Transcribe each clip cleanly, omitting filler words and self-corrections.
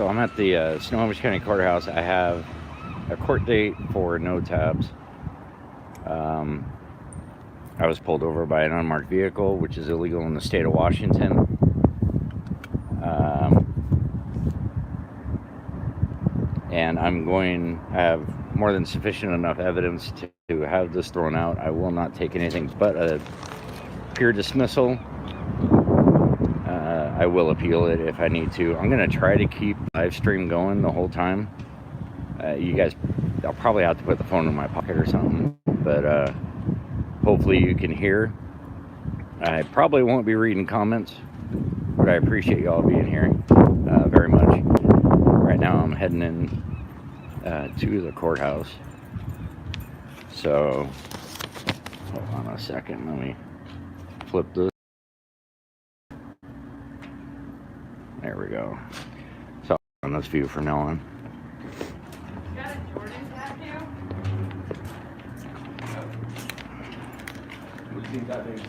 So I'm at the Snohomish County Courthouse. I have a court date for no tabs. I was pulled over by an unmarked vehicle, which is illegal in the state of Washington. And I have more than sufficient enough evidence to have this thrown out. I will not take anything but a pure dismissal. I will appeal it if I need to. I'm going to try to keep live stream going the whole time. You guys, I'll probably have to put the phone in my pocket or something, but hopefully you can hear. I probably won't be reading comments, but I appreciate y'all being here very much. Right now I'm heading in to the courthouse. So, hold on a second, let me flip this. There we go. So, on this view from now on. Got a Jordan tattoo? What do you think that is?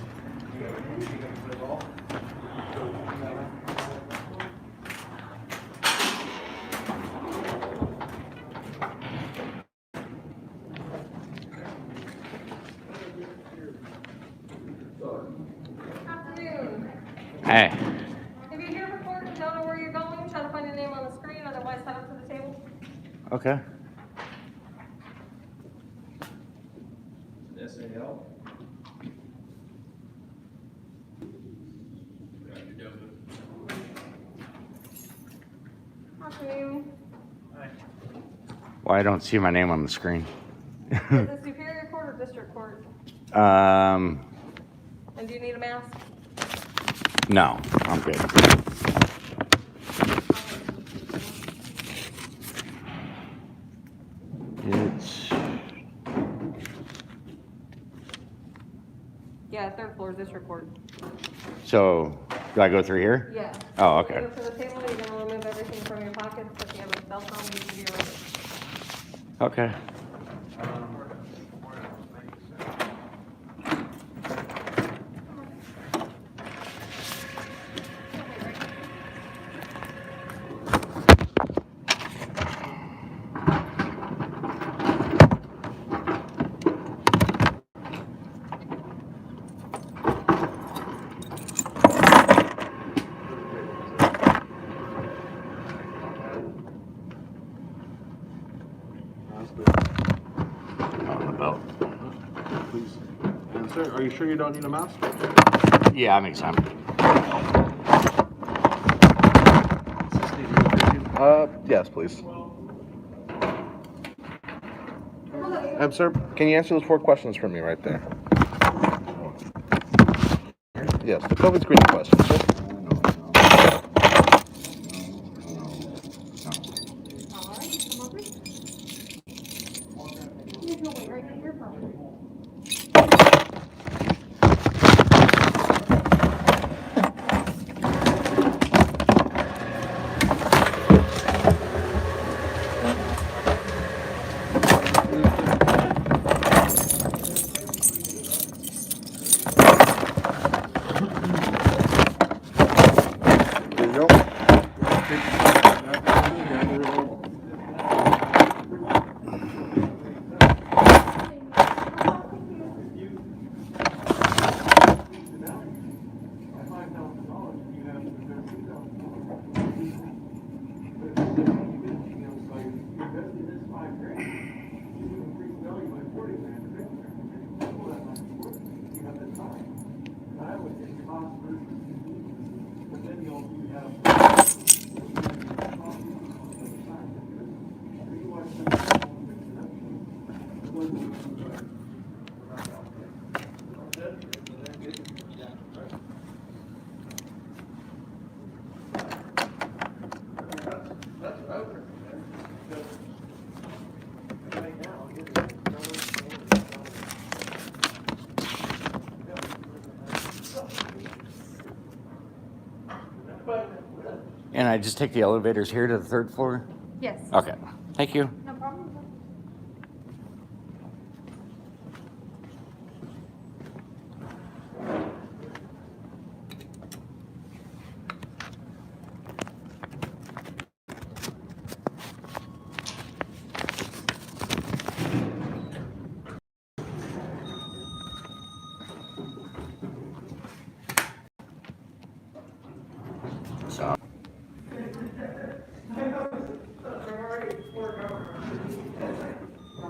Afternoon. Hey. If you're here for court and don't know where you're going, try to find your name on the screen, otherwise head up to the table. Okay. SAL. Afternoon. Well, I don't see my name on the screen. Is this Superior Court or District Court? Um, And do you need a mask? no, I'm good. It's Yeah, third floor, District Court. so. Do I go through here? Yeah. Oh, okay. Go to the table, you're gonna remove everything from your pockets. If you have a cell phone, you can be removed. Okay. On the belt. Please. And sir, are you sure you don't need a mask? Yeah, I'm exempt. Yes, please. Sir, can you answer those 4 questions for me right there? Yes, the COVID screening questions, sir. All right, come over. You can wait right here for me. There you go. And I just take the elevators here to the 3rd floor? Yes. Okay. Thank you. No problem.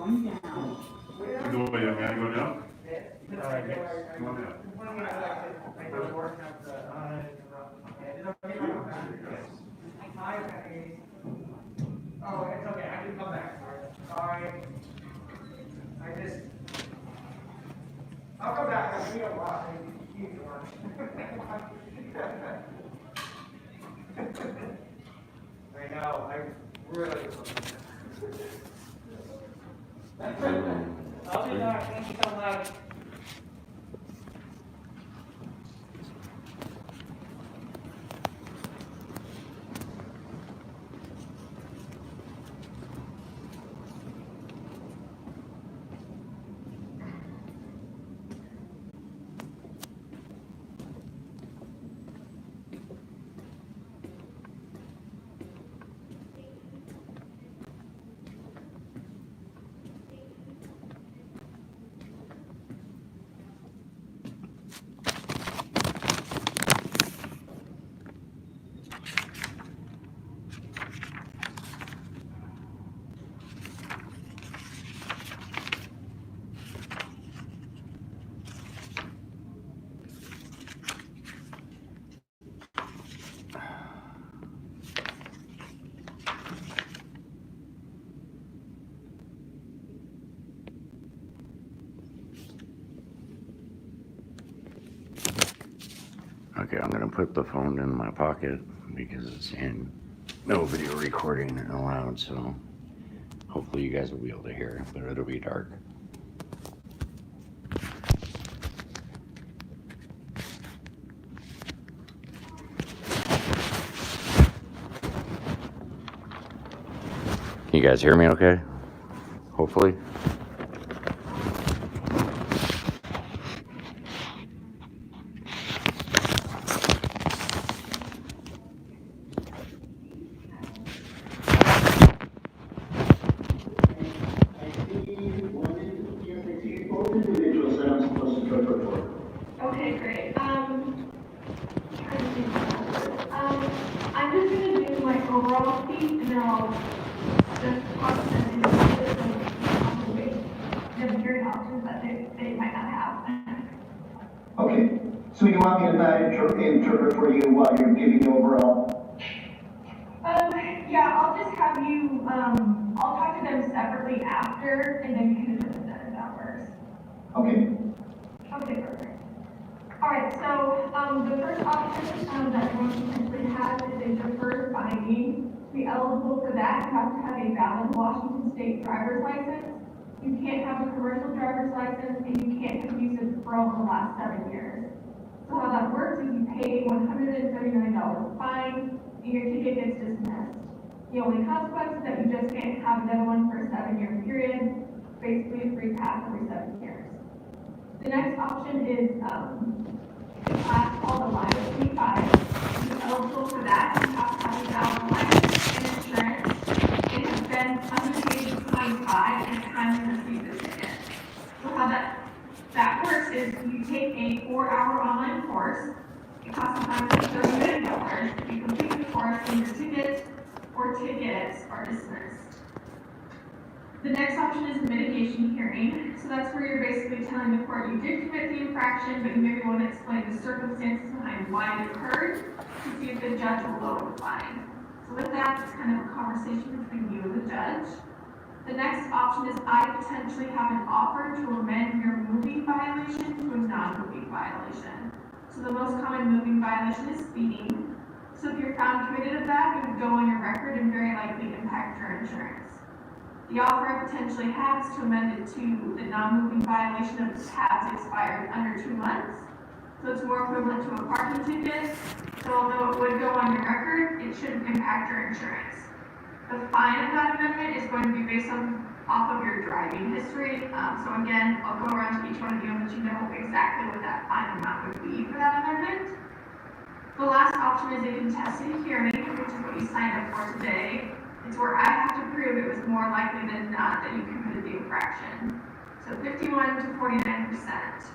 Go away, I gotta go down. Come on down. Oh, it's okay, I can come back. Sorry. I'll come back, I'll be a lot, you need to work. I know, I really. I'll be back, thank you so much. Okay, I'm gonna put the phone in my pocket because it's in no video recording allowed, so hopefully you guys will be able to hear, but it'll be dark. Can you guys hear me okay? Hopefully. Okay, great. I'm just gonna do my overall speech and then I'll just talk to them and the hearing options that they might not have. Okay, so you want me to not interpret for you while you're giving the overall? Yeah, I'll just have you, I'll talk to them separately after and then you can interpret that if that works. Okay. Okay, perfect. Alright, so, the first option, that everyone potentially has is a deferred finding. To be eligible for that, you have to have a valid Washington State driver's license. You can't have a commercial driver's license, and you can't have used a deferral in the last 7 years. So how that works is you pay $139 fine, and your ticket gets dismissed. The only consequence is that you just can't have another one for a 7-year period, basically a free pass every 7 years. The next option is a class called a liability 5. If you're eligible for that, you have to have a valid license and insurance and have been under the age of 25 at the time you receive the ticket. So how that works is you take a 4-hour online course. It costs $139. If you complete the course, then your ticket or tickets are dismissed. The next option is the mitigation hearing. So that's where you're basically telling the court you did commit the infraction, but you maybe want to explain the circumstances behind why it occurred to see if the judge will lower the fine. So with that, it's kind of a conversation between you and the judge. The next option is I potentially have an offer to amend your moving violation to a non-moving violation. So the most common moving violation is speeding. So if you're found committed of that, it would go on your record and very likely impact your insurance. The offer I potentially have is to amend it to the non-moving violation of has expired under 2 months. So it's more equivalent to a parking ticket. So although it would go on your record, it shouldn't impact your insurance. The fine of that amendment is going to be based off of your driving history. So again, I'll go around to each one of you and let you know exactly what that fine amount would be for that amendment. The last option is a contested hearing, which is what you signed up for today. It's where I have to prove it was more likely than not that you committed the infraction. So 51 to 49%.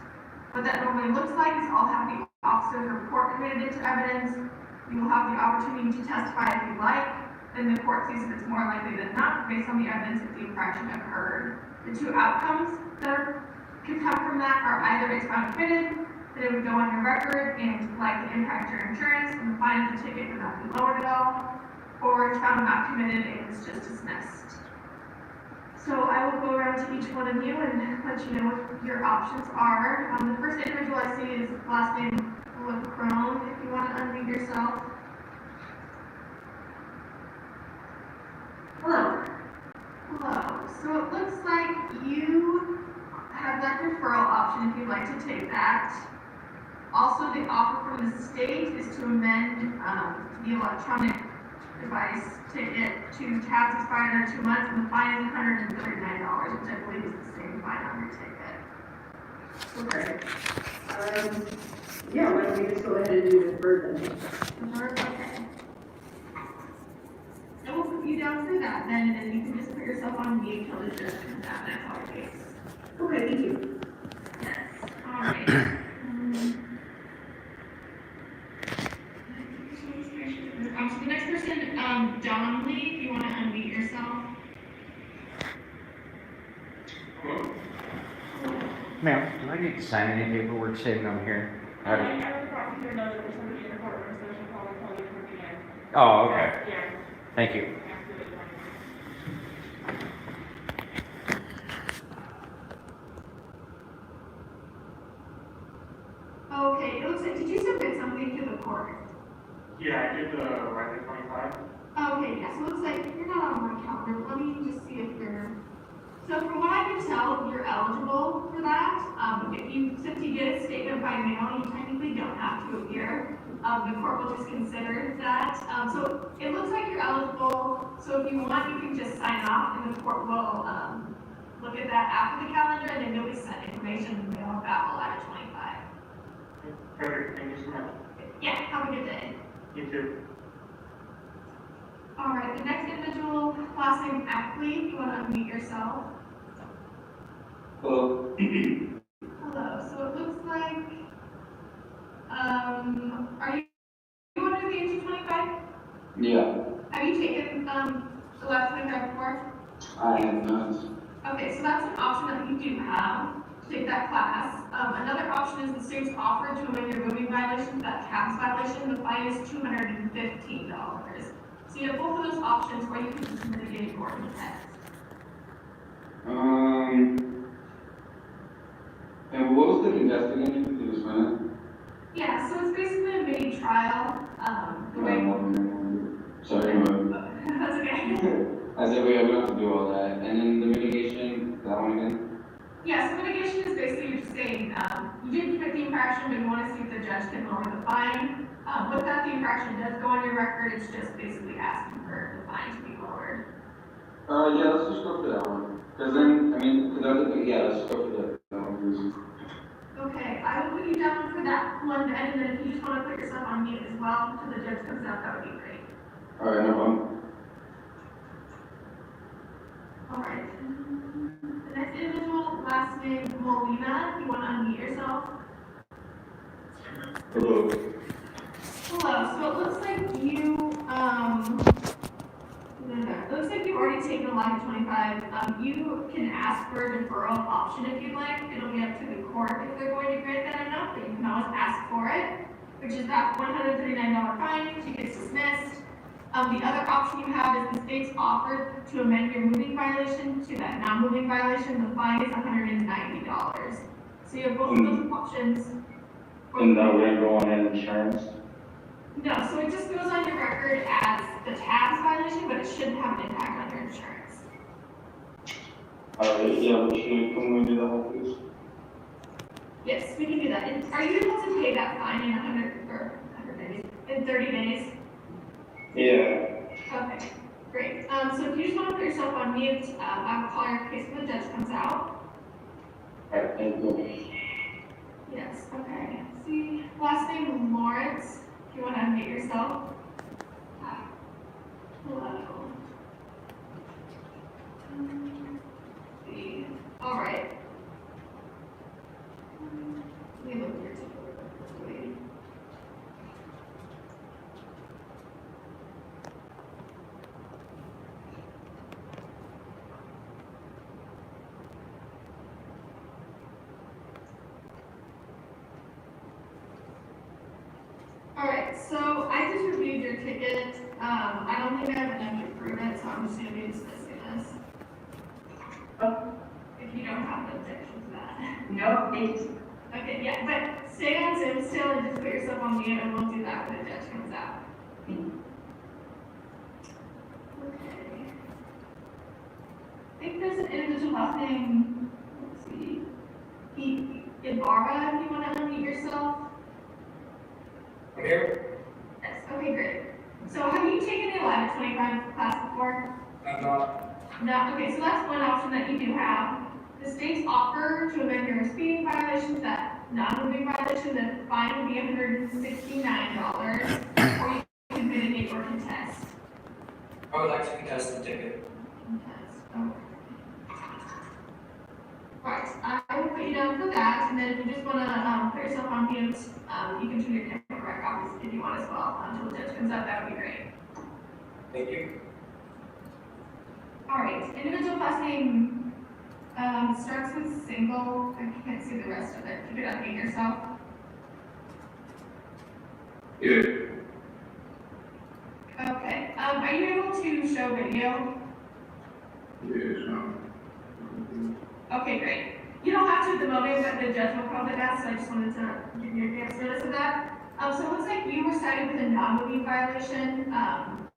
What that normally looks like is I'll have the officer's report committed into evidence. You will have the opportunity to testify if you like. then the court sees that it's more likely than not, based on the evidence, that the infraction occurred. The two outcomes could come from that are either it's found committed, that it would go on your record and likely impact your insurance, and the fine of the ticket would not be lowered at all, or it's found not committed and it's just dismissed. So I will go around to each one of you and let you know what your options are. The first individual I see is last name Crone. If you want to unmute yourself. Hello. Hello. So it looks like you have that referral option if you'd like to take that. Also, the offer from the state is to amend the electronic device ticket to tabs expired in 2 months, and the fine is $139, which I believe is the same fine on your ticket. Okay. Yeah, why don't we just go ahead and do this bird then? Okay. I will put you down for that then, and then you can just put yourself on mute until the judge comes out, and that's all it takes. Okay, thank you. Yes. All right. So the next person, Don Lee, if you want to unmute yourself. Ma'am, do I need to sign any paperwork saying I'm here? How do you- I was brought here know that there's somebody in the courtroom, so she'll probably call you from the end. Oh, okay. Yeah, Thank you. absolutely fine. Okay, it looks like, did you submit something to the court? Yeah, I did the right to 25. Okay, yeah, so it looks like you're not on my calendar. Let me just see if you're, so from what I can tell, you're eligible for that. Since you get a statement by mail, you technically don't have to appear. The court will just consider that. So it looks like you're eligible. So if you want, you can just sign off and the court will, look at that after the calendar, and then you'll be sent information in the mail about July 25. Perfect, thank you so much. Yeah, have a good day. You too. All right, the next individual, last name Ackley, you want to unmute yourself? Hello. Hello, so it looks like, are you under the age of 25? Yeah, Have you taken, the last 25 before? I have not. Okay, so that's an option that you do have to take that class. Another option is the state's offer to amend your moving violation, that CAPS violation, the fine is $215. So you have both of those options, or you can just mitigate your text. And what was the investigation? Could you explain it? Yeah, so it's basically a mini trial. The way Sorry, that's okay. I said we don't have to do all that. And then the mitigation, that one again? Yeah, so mitigation is basically you're just saying, you didn't commit the infraction, but you want to see if the judge can lower the fine. With that, the infraction does go on your record, it's just basically asking for the fine to be lowered. Yeah, let's just go for that one. Cause then, let's just go for that one, please. Okay, I will put you down for that one, and then if you just want to put yourself on mute as well until the judge comes out, that would be great. Alright, no problem. All right. The next individual, last name Molina, you want to unmute yourself? Hello. Hello, so it looks like you, it looks like you've already taken a line of 25. You can ask for a deferral option if you'd like. It'll be up to the court if they're going to grant that or not, but you can always ask for it, which is that $139 fine, she gets dismissed. The other option you have is the state's offer to amend your moving violation to that non-moving violation. The fine is $190. So you have both of those options. And that wouldn't go on an insurance? No, so it just goes on your record as the tabs violation, but it shouldn't have an impact on your insurance. Alright, yeah, but can we do the whole piece? Yes, we can do that. And are you able to pay that fine in 100 days? In 30 days? Yeah. Okay, great. So if you just want to put yourself on mute, I will call your case when the judge comes out. Alright, thank you. Yes, okay. See, last name Lawrence. If you want to unmute yourself. Hello. See. All right. Let me look at your ticket quickly. so I just reviewed your ticket. I don't think I have enough to prove it, so I'm just gonna be dismissing this. Oh, If you don't have an objection to that. no, thank you. Okay, yeah, but stay on Zoom still and just put yourself on mute and we'll do that when the judge comes out. Okay. I think there's an individual last name, let's see. Ibarra, if you wanna unmute yourself. I'm here. Yes, okay, great. So have you taken the 1125 class before? I'm not. No, okay, so that's one option that you do have. The state's offer to amend your speeding violations, that non-moving violation, the fine would be $169, or you can mitigate or contest. I would like to contest the ticket. Contest, okay. Right, I will put you down for that, and then if you just wanna, put yourself on mute, you can turn your camera back off if you want as well, until the judge comes up, that would be great. Thank you. All right, individual last name, starts with single, I can't see the rest of it, you could unmute yourself. Yeah. Okay, are you able to show video? Yes, Okay, great. You don't have to at the moment, but the judge will probably ask, so I just wanted to give you advance notice of that. So it looks like you were cited with a non-moving violation,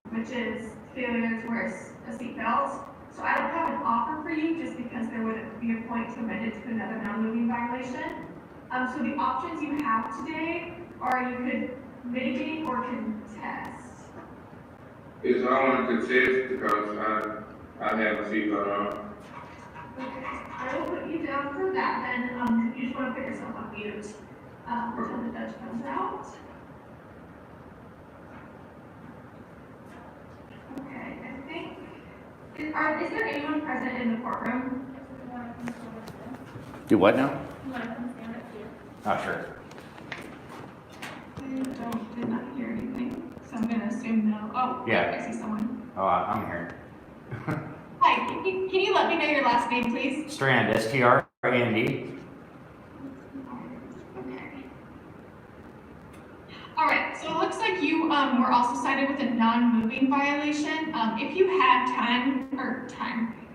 which is failure to wear a seatbelt. So I don't have an offer for you just because there would be a point to amend it to another non-moving violation. So the options you have today are you could mitigate or contest. Yes, I want to contest because I have a seatbelt on. Okay, I will put you down for that then. You just want to put yourself on mute until the judge comes out. Okay, I think, is there anyone present in the courtroom? Do what now? You want to come stand up here? Oh, sure. I did not hear anything, so I'm gonna assume no. Oh, Yeah. I see someone. Oh, I'm here. Hi, can you let me know your last name, please? Strand, Strand. Okay. All right, so it looks like you were also cited with a non-moving violation. If you had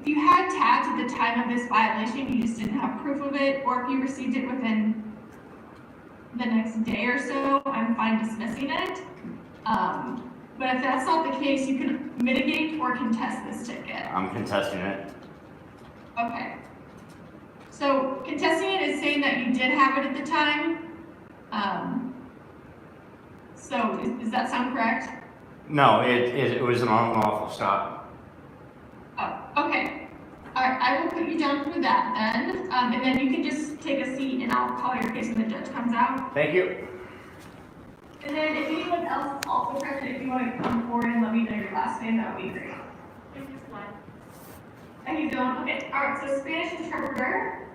if you had tabs at the time of this violation, you just didn't have proof of it, or if you received it within the next day or so, I'm fine dismissing it. But if that's not the case, you can mitigate or contest this ticket. I'm contesting it. Okay. So contesting it is saying that you did have it at the time. So does that sound correct? No, it was an unlawful stop. Oh, okay. All right, I will put you down for that then. And then you can just take a seat and I'll call your case when the judge comes out. Thank you. And then if anyone else is also present, if you want to come forward and let me know your last name, that would be great. It's just one. How you doing? Okay, all right, so Spanish interpreter.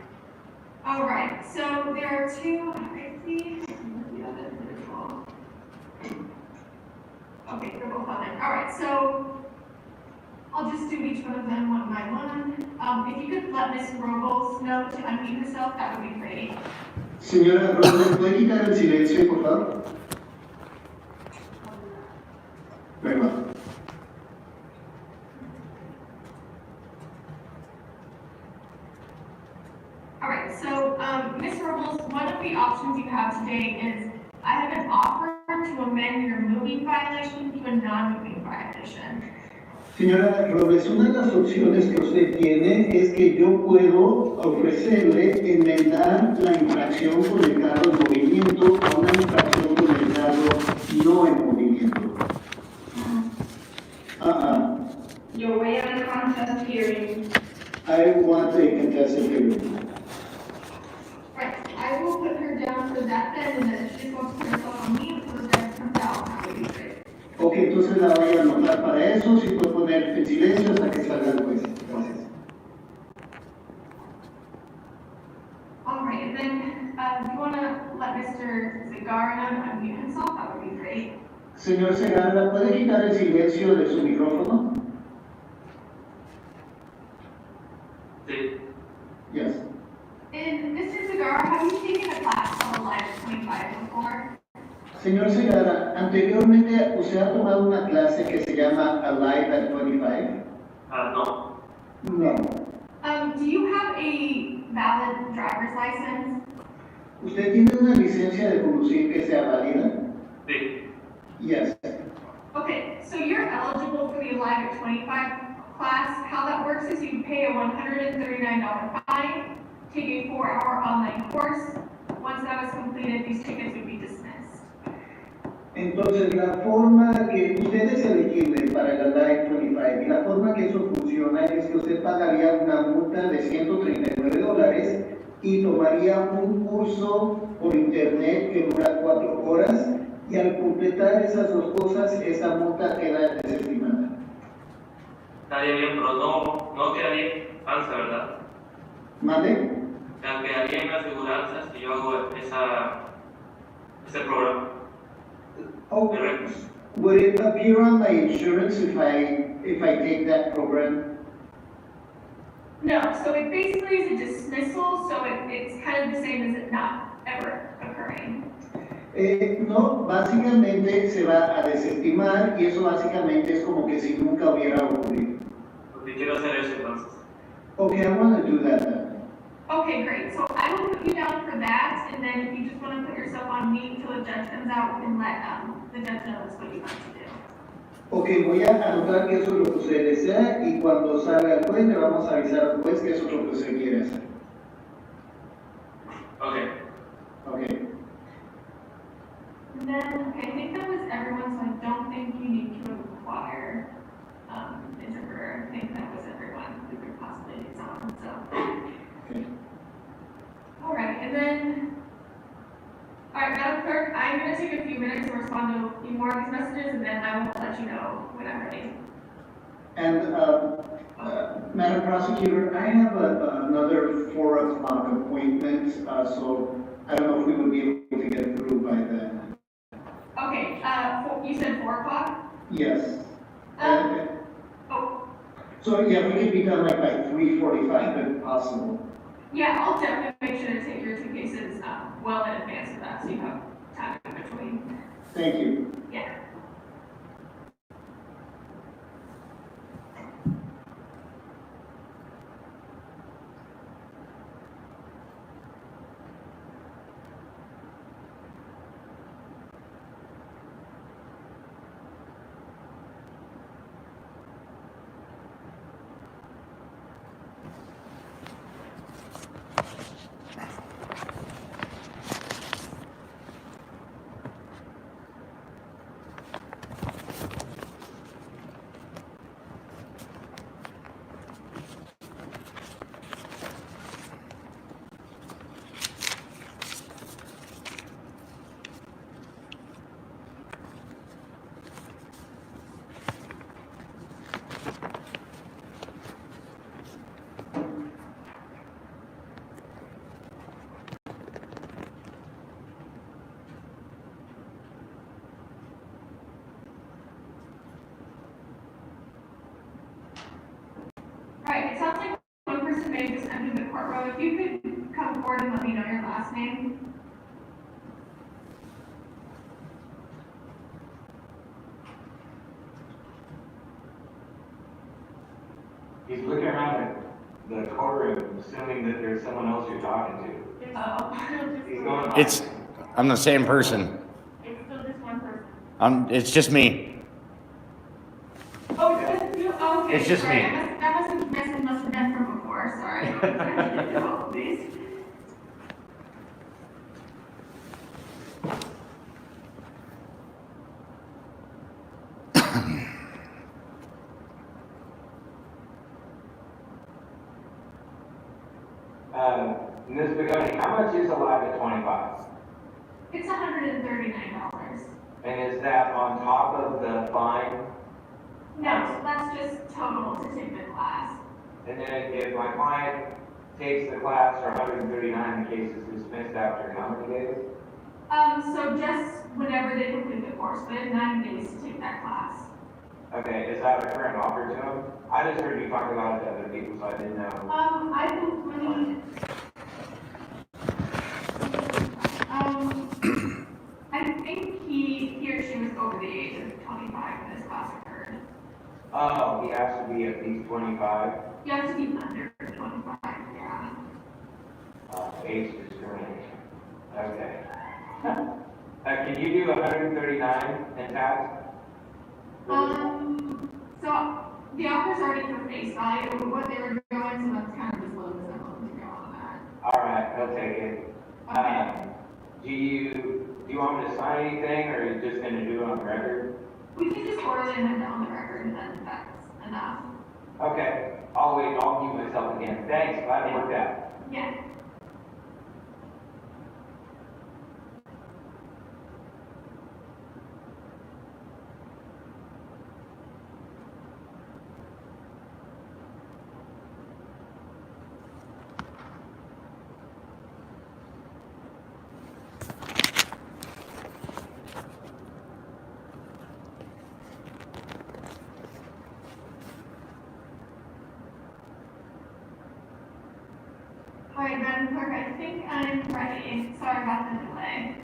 All right, so there are two, I see, the other individual. Okay, they're both on there. All right, so I'll just do each one of them one by one. If you could let Miss Robles know to unmute herself, that would be great. Señora Robles, ¿puede quitar el silencio, por favor? Very well. All right, so Ms. Robles, one of the options you have today is I have an offer to amend your moving violation to a non-moving violation. Señora Robles, una de las opciones que usted tiene es que yo puedo ofrecerle enmendar la infracción con el carro en movimiento a una infracción con el carro no en movimiento. Yo voy a contest hearing. I want a contested hearing. Right, I will put her down for that then, and then if she wants to put herself on mute until the judge comes out, that would be great. Ok, entonces la voy a anotar para eso, si puedo poner en silencio hasta que salga el juez. Gracias. All right, and then if you want to let Mr. Segarra unmute himself, that would be great. Señor Segarra, ¿puede quitar el silencio de su micrófono? Sí. Yes. And Mr. Segarra, have you taken a class called Live 25 before? Señor Segarra, anteriormente usted ha tomado una clase que se llama Alive at 25. No. No. Do you have a valid driver's license? ¿Usted tiene una licencia de conducir que sea válida? Sí. Yes. Okay, so you're eligible for the Alive at 25 class. How that works is you pay a $139 fine, take a 4-hour online course. Once that is completed, these tickets would be dismissed. Entonces, la forma que usted es elegible para el Alive 25 y la forma que eso funciona es que usted pagaría una multa de $139 y tomaría un curso por internet que dura 4 horas y al completar esas dos cosas, esa multa queda desestimada. Estaría bien, pero no quedaría panza, ¿verdad? ¿Mande? O sea, quedaría en la aseguranza si yo hago ese programa. Oh, Correct. would it appear on my insurance if I take that program? No, so it basically is a dismissal, so it's kind of the same as it not ever occurring. No, básicamente se va a desestimar y eso básicamente es como que si nunca hubiera ocurrido. Porque quiero hacer eso entonces. Okay, I want to do that then. Okay, great. So I will put you down for that, and then if you just want to put yourself on mute until the judge comes out, we can let the judge know that's what you want to do. Ok, voy a anotar que eso es lo que usted desea y cuando salga el juez le vamos a avisar al juez que eso es lo que usted quiere hacer. Okay. Ok. And then, okay, I think that was everyone, so I don't think you need to require interpreter. I think that was everyone who could possibly need someone, so. Okay. All right, and then, all right, Madam Clerk, I'm gonna take a few minutes to respond to a few more of these messages, and then I will let you know when I'm ready. And Madam Prosecutor, I have another 4 o'clock appointment, so I don't know if we would be able to get through by then. Okay, you said 4 o'clock? Yes. Oh, So yeah, we could be done like by 3:45 if possible. yeah, I'll definitely make sure to take your 2 cases well in advance of that, so you have time in between. Thank you. Yeah. All right, it sounds like one person may have just entered the courtroom. If you could come forward and let me know your last name. He's looking around at the courtroom, assuming that there's someone else you're talking to. Oh. He's going. I'm the same person. It's still just one person. It's just me. Oh, it's just you? Oh, okay. It's just sorry. me. That must have been from before, sorry. I didn't know all of these. Ms. Begoni, how much is Alive at 25? It's $139. And is that on top of the fine? No, that's just total to take the class. And then if my client takes the class for 139, the case is dismissed after how many days? So just whenever they complete the course, but in 9 days to take that class. Okay, is that a current offer to him? I just heard you talk about it to other people, so I didn't know. I think he over the age of 25 when this class occurred. Oh, he has to be at least 25. You have to be under 25, yeah. Age discrimination. Okay. Can you do 139 intact? So the offer's already for face value, but what they were going, so that's kind of just low as I'm willing to go on that. All right, I'll take it. Okay. Do you want me to sign anything, or are you just gonna do it on the record? We can just orally amend it on the record, and then that's enough. Okay, I'll wait, I'll mute myself again. Thanks, glad it worked out. Yeah. All right, Madam Clerk, I think I'm ready. Sorry about the delay.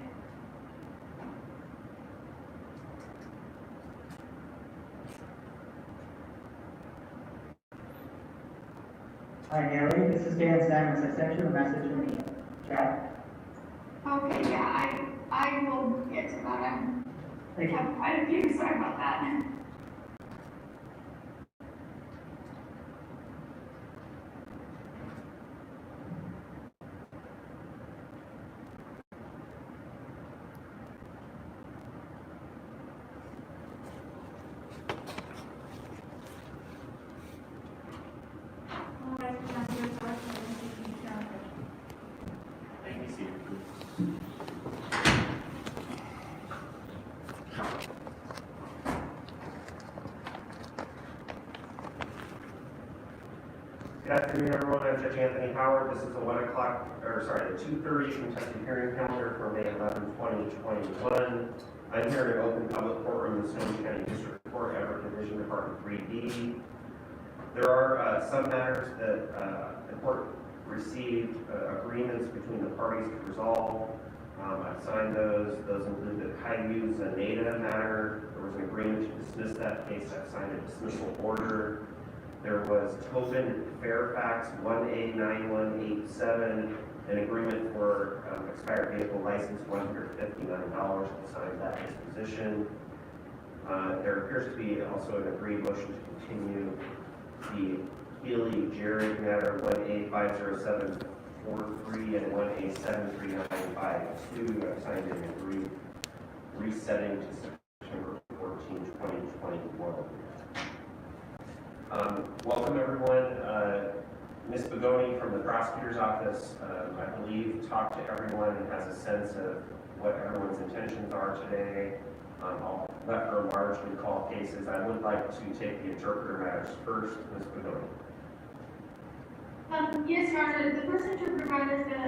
Hi, Haley, this is Dan Simons. I sent you a message in the chat. Okay, yeah, I will get to that. I have quite a few, sorry about that. Good afternoon, everyone. I'm Judge Anthony Howard. This is the 2:30 contested hearing calendar for May 11, 2021. I'm here in an open public courtroom in the Snohomish County District Court, Everett Division Department 3D. There are some matters that the court received agreements between the parties to resolve. I've signed those. Those include the Caillou Zaneta matter. There was an agreement to dismiss that case. I've signed a dismissal order. There was Tobin Fairfax 1A9187, an agreement for expired vehicle license, $159. I signed that disposition. There appears to be also an agreed motion to continue the Healy Jared matter 1A50743 and 1A73952. I've signed an agreed resetting to September 14, 2021. Welcome, everyone. Ms. Bagoni from the prosecutor's office, I believe, talked to everyone and has a sense of what everyone's intentions are today. I'll let her largely call cases. I would like to take the interpreter matters first. Ms. Bagoni. Yes, Your Honor. The first interpreter matter is the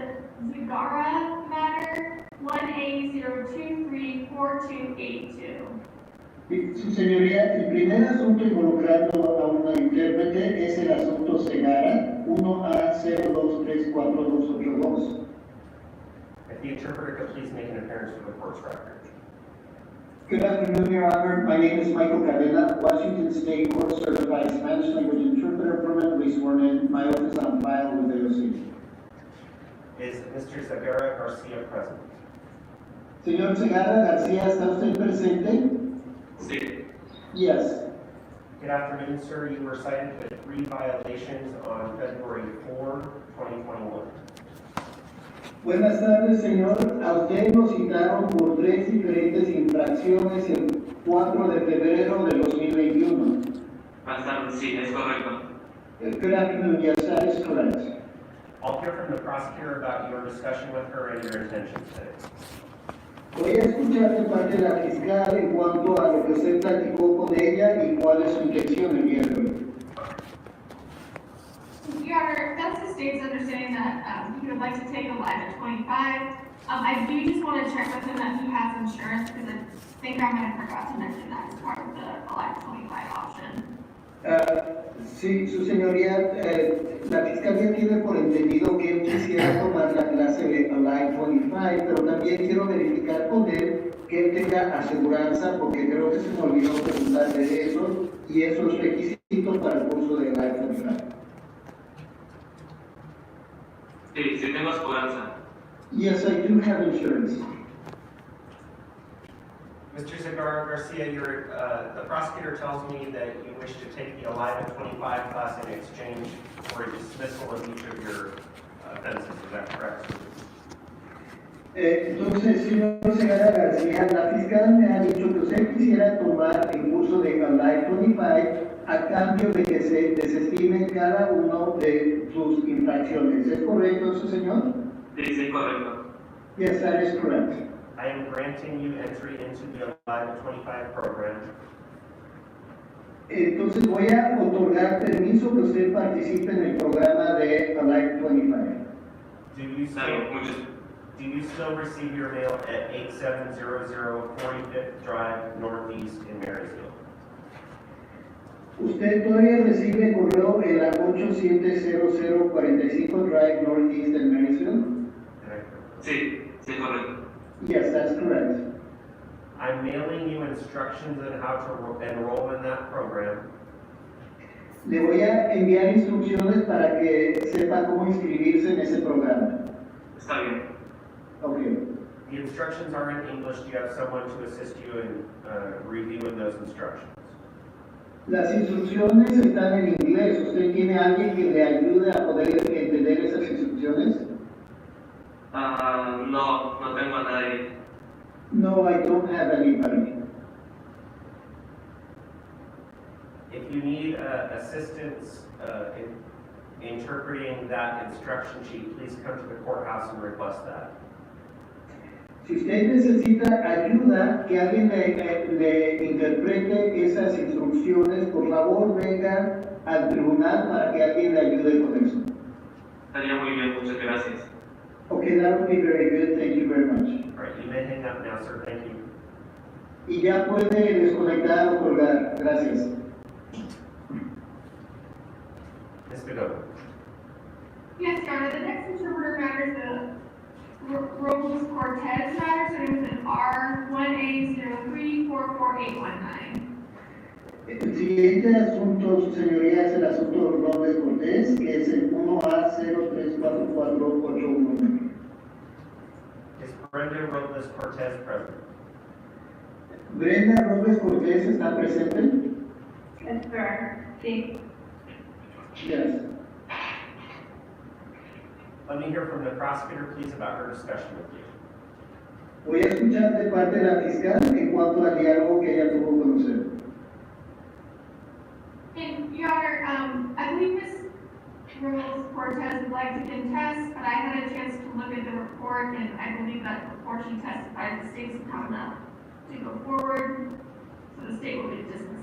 Zagara matter, 1A0234282. Su señoría, el primer asunto involucrando a una intérprete es el asunto Segara 1A023422. If the interpreter could please make an appearance for the court's record. Good afternoon, Your Honor. My name is Michael Cadena, Washington State Court Certified Spanish Language Interpreter, permanently sworn in. My oath is on file with AOC. Is Mr. Zagara Garcia present? Señor Segara García, ¿está usted presente? Sí. Yes. Good afternoon, sir. You were cited with 3 violations on February 4, 2021. Buenas tardes, señor. A usted lo citaron por 3 diferentes infracciones el 4 de febrero de 2021. Buenas tardes, sí, es correcto. Good afternoon. Yes, that is correct. I'll hear from the prosecutor about your discussion with her and your intentions today. Voy a escuchar de parte de la fiscal en cuanto a lo que usted platicó con ella y cuál es su intención el día de hoy. Your Honor, that's the state's understanding that he would like to take a live at 25. I do just want to check with him that he has insurance because I think I might have forgot to mention that as part of the live 25 option. Sí, su señoría, la fiscalía tiene por entendido que él quisiera tomar la clase de Alive 25, pero también quiero verificar con él que tenga aseguranza, porque creo que se me olvidó preguntarle de eso, y esos requisitos para el curso de Life Online. Sí, sí tengo aseguranza. Yes, I do have insurance. Mr. Zagar Garcia, the prosecutor tells me that you wish to take the Alive at 25 class in exchange for a dismissal of each of your offenses. Is that correct? Entonces, señor Segarra García, la fiscal me ha dicho que usted quisiera tomar el curso de Alive 25 a cambio de que se desestime cada uno de sus infracciones. ¿Es correcto eso, señor? Sí, sí, correcto. Yes, that is correct. I am granting you entry into the Alive at 25 program. Entonces voy a otorgar permiso que usted participe en el programa de Alive 25. Do you still receive your mail at 8700 45th Drive Northeast in Marysville? ¿Usted todavía recibe correo en la 8700 45 Drive Northeast en Marysville? Sí, sí, correcto. Yes, that's correct. I'm mailing you instructions on how to enroll in that program. Le voy a enviar instrucciones para que sepa cómo inscribirse en ese programa. Está bien. Okay. The instructions are in English. Do you have someone to assist you in reviewing those instructions? Las instrucciones están en inglés. ¿Usted tiene alguien que le ayude a poder entender esas instrucciones? No, no tengo a nadie. No, I don't have anybody. If you need assistance in interpreting that instruction sheet, please come to the courthouse and request that. Si usted necesita ayuda, que alguien le interprete esas instrucciones, por favor venga al tribunal para que alguien le ayude con eso. Estaría muy bien, muchas gracias. Okay, that would be very good. Thank you very much. All right, you may hang up now, sir. Thank you. Y ya puede desconectar o colgar. Gracias. Ms. Begonia. Yes, Your Honor, the next interpreter matter is the Robles Cortez matter, so it was an R1A03444819. El siguiente asunto, su señoría, es el asunto de Robles Cortés, que es el 1A034481. Is Brenda Robles Cortez present? Brenda Robles Cortés está presente. Yes, sir. Sí. Yes. Let me hear from the prosecutor, please, about her discussion with you. Voy a escuchar de parte de la fiscal en cuanto al diálogo que ella tuvo con usted. And Your Honor, I believe Ms. Robles Cortez would like to contest, but I had a chance to look at the report, and I believe that before she testifies, the state's not enough to go forward, so the state will be dismissing.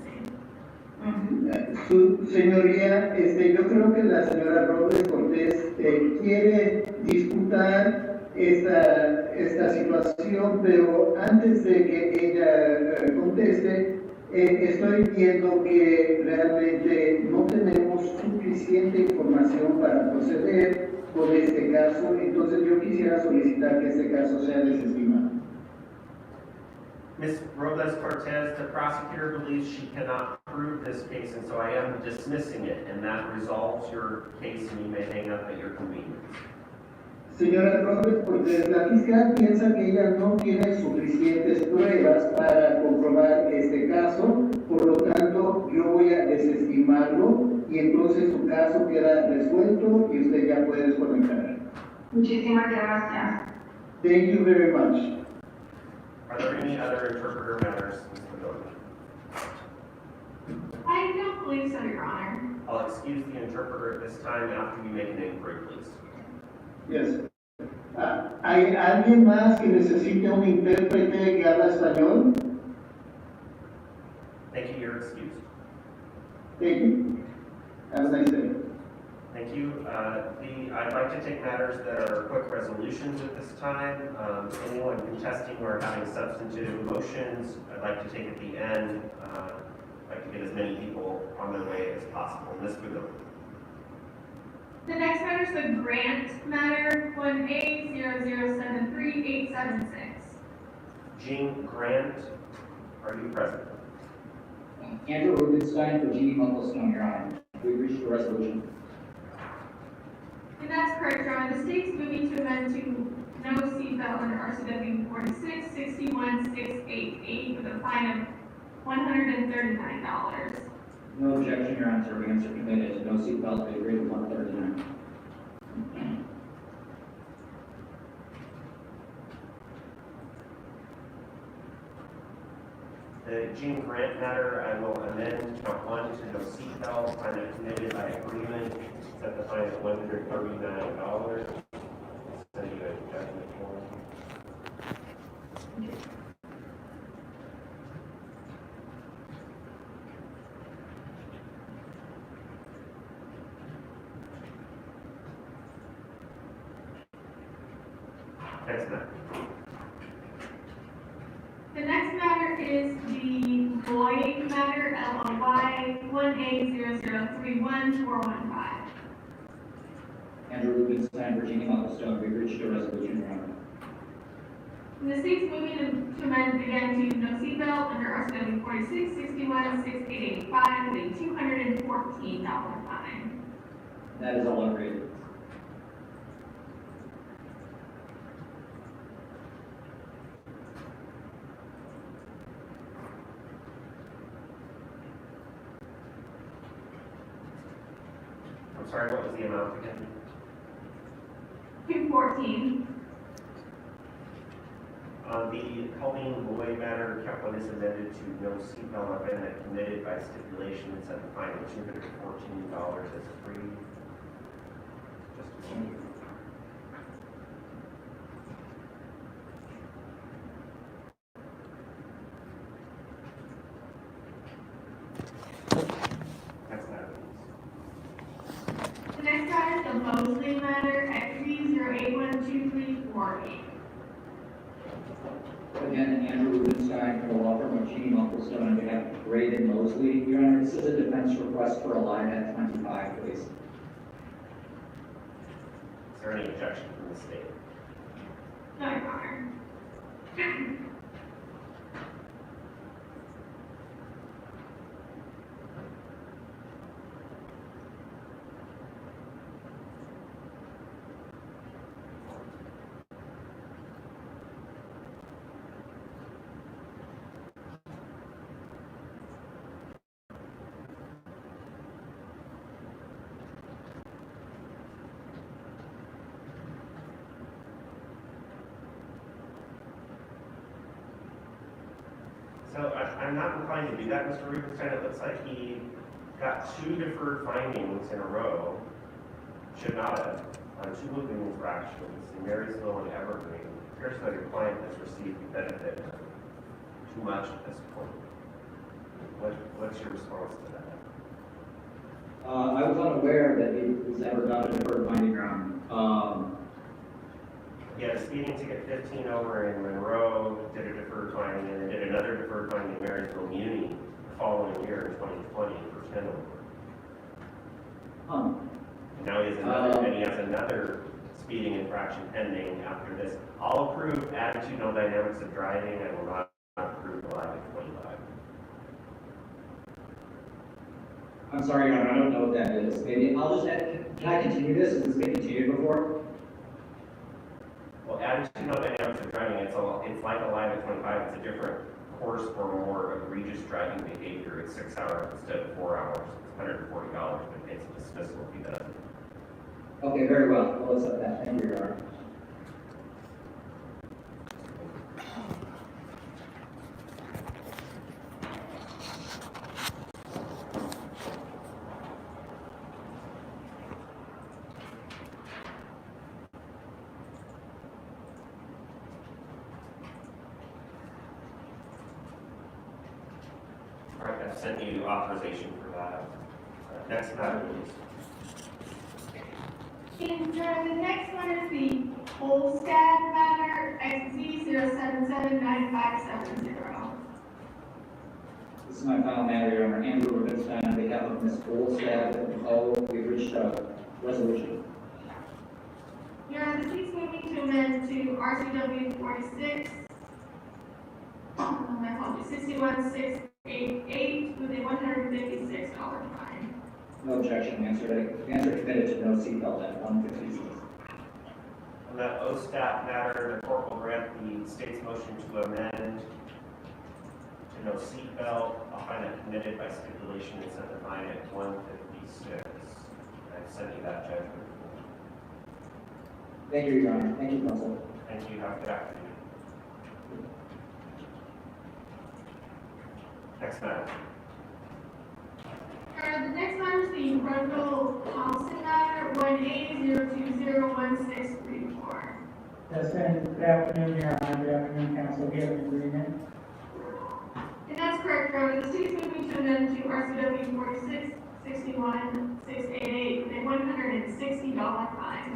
Su señoría, yo creo que la señora Robles Cortés quiere disputar esta situación, pero antes de que ella conteste, estoy viendo que realmente no tenemos suficiente información para proceder con este caso, entonces yo quisiera solicitar que este caso sea desestimado. Ms. Robles Cortez, the prosecutor believes she cannot prove this case, and so I am dismissing it, and that resolves your case, and you may hang up at your convenience. Señora Robles Cortés, la fiscal piensa que ella no tiene suficientes pruebas para comprobar este caso, por lo tanto yo voy a desestimarlo y entonces su caso queda resuelto y usted ya puede desconectar. Muchísimas gracias. Thank you very much. Are there any other interpreter matters, Ms. Begonia? I don't believe so, Your Honor. I'll excuse the interpreter at this time after you make an inquiry, please. Yes. ¿Hay alguien más que necesite un intérprete que habla español? Thank you, you're excused. Thank you. Have a nice day. Thank you. I'd like to take matters that are quick resolutions at this time. Anyone contesting or having substantive motions, I'd like to take at the end. I'd like to get as many people on their way as possible. Ms. Begonia. The next matter is the grant matter, 1A0073876. Jean Grant, are you present? Andrew Rubenstein for Jeannie Mucklestone, Your Honor. We reached a resolution. And that's correct, Your Honor. The state's moving to amend to no seatbelt under RCW 46-61-688 with a fine of $139. No objection, Your Honor. Serving are committed. No seatbelt. We agree with 139. The Jean Grant matter, I will amend count 1 to no seatbelt, fine if committed by agreement, set the fine at $139. Send you a judgment form. Next matter. The next matter is the Boyd matter, LOY 1A0031415. Andrew Rubenstein for Jeannie Mucklestone. We reached a resolution, Your Honor. And the state's moving to amend again to no seatbelt under RCW 46-61-6885 with a $214 fine. That is all agreed. I'm sorry, what was the amount again? 214. On the Colleen Boyd matter, count 1 is amended to no seatbelt offender committed by stipulation, set the fine at $214 as free. Just a moment. Next matter, please. The next matter is the Mosley matter at 3081238. Again, Andrew Rubenstein for the law firm of Jeannie Mucklestone on behalf of Braden Mosley. Your Honor, this is a defense request for a line at 25, please. Is there any objection from the state? No, Your Honor. So I'm not inclined to do that, Mr. Rubenstein. It looks like he got 2 deferred findings in a row. Should not have, on 2 moving infractions in Marysville and Evergreen. It appears that your client has received the benefit of too much at this point. What's your response to that? I was unaware that he was ever got a deferred finding ground. He had a speeding ticket 15 over in Monroe, did a deferred finding, and then did another deferred finding in Marysville Muni the following year in 2020 for 10 over. And now he has another speeding infraction pending after this. I'll approve attitudinal dynamics of driving. I will not approve the live at 25. I'm sorry, Your Honor, I don't know what that is. Maybe I'll just add, can I continue this? Has this been continued before? Well, attitudinal dynamics of driving, it's like a live at 25. It's a different course for more egregious driving behavior. It's 6 hours instead of 4 hours. It's $140, but it's a dismissal if he doesn't. Okay, very well. We'll accept that. Thank you, Your Honor. All right, I've sent you authorization for that. Next matter, please. And the next one is the Holstad matter, XZ 0779570. This is my final matter, Your Honor. Andrew Rubenstein on behalf of Ms. Olstad. We've reached a resolution. Your Honor, the state's moving to amend to RCW my apologies, 61688 with a $156 fine. No objection, answer committed to no seatbelt at 156. On that OSTAT matter, the court will grant the state's motion to amend to no seatbelt. I'll find it committed by stipulation and set the fine at 156. I've sent you that judgment. Thank you, Your Honor. Thank you, counsel. Thank you. Have a good afternoon. Next matter. The next matter is the Rundle Thompson matter, 1A0201634. Yes, and good afternoon, Your Honor. Good afternoon, counsel. We have an agreement. And that's correct, Your Honor. The city is moving to amend to RCW 4661688 with a $160 fine.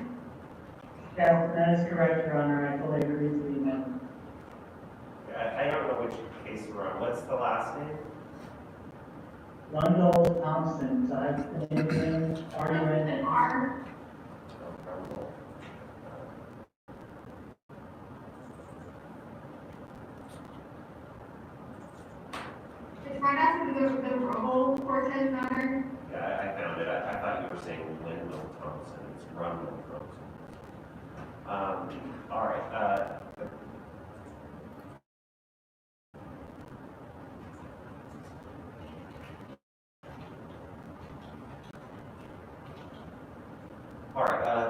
That is correct, Your Honor. I fully agree with the amendment. I don't know which case we're on. What's the last name? Rundle Thompson, so I've been arguing. R. It's right after the Rubble Cortez matter. Yeah, I found it. I thought you were saying Wendell Thompson. It's Rundle Thompson. All right.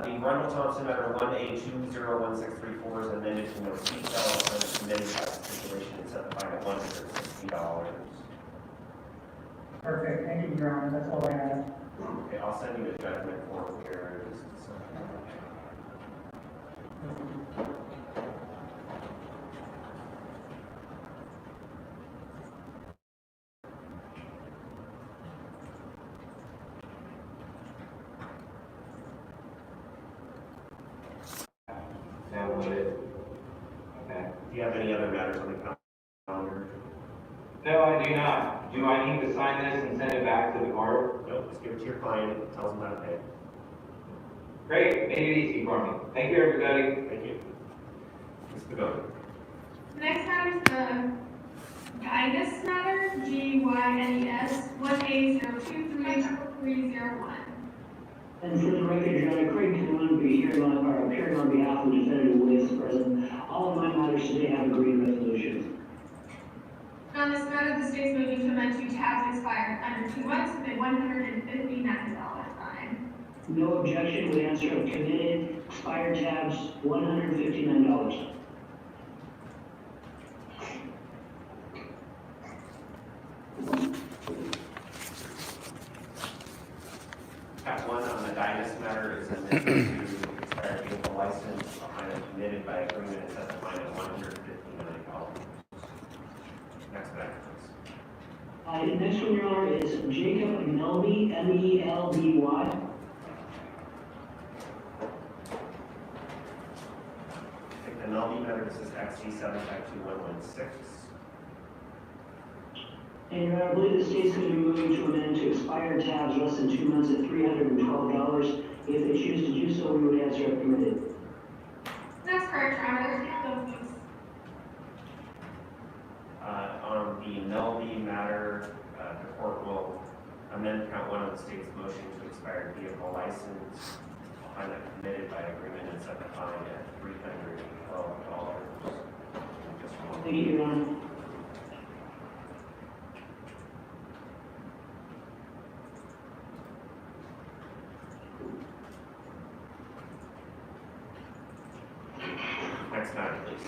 The Rundle Thompson matter 1A201634 is amended to no seatbelt and is committed by stipulation and set the fine at $160. Perfect. Thank you, Your Honor. That's all I have. Okay, I'll send you a judgment form here. Just a second. Downloaded. Okay. Do you have any other matters on the calendar? No, I do not. Do I need to sign this and send it back to the court? No, just give it to your client. Tells them how to pay. Great, made it easy for me. Thank you, everybody. Thank you. Ms. Pagoda. The next matter is the Gynes matter, GYNES, 1A0230301. And for the record, Your Honor, Craig Cannon will be appearing on behalf of the defendant who is present. All of my matters today have agreed resolutions. On this matter, the state's moving to amend to tabs expired under 2 months with a $159 fine. No objection with answer of committed, expired tabs, $159. Tab 1 on the Gynes matter is amended to expired vehicle license. I'll find it committed by agreement and set the fine at $159. Next matter, please. Next one, Your Honor, is Jacob Melby, M-E-L-B-Y. Take the Melby matter. This is XG75116. And Your Honor, I believe the state's going to be moving to amend to expired tabs less than 2 months at $312. If they choose to do so, we would answer if permitted. That's correct, Your Honor. On the Melby matter, the court will amend count 1 of the state's motion to expired vehicle license. I'll find that committed by agreement and set the fine at $312. Thank you, Your Honor. Next matter, please.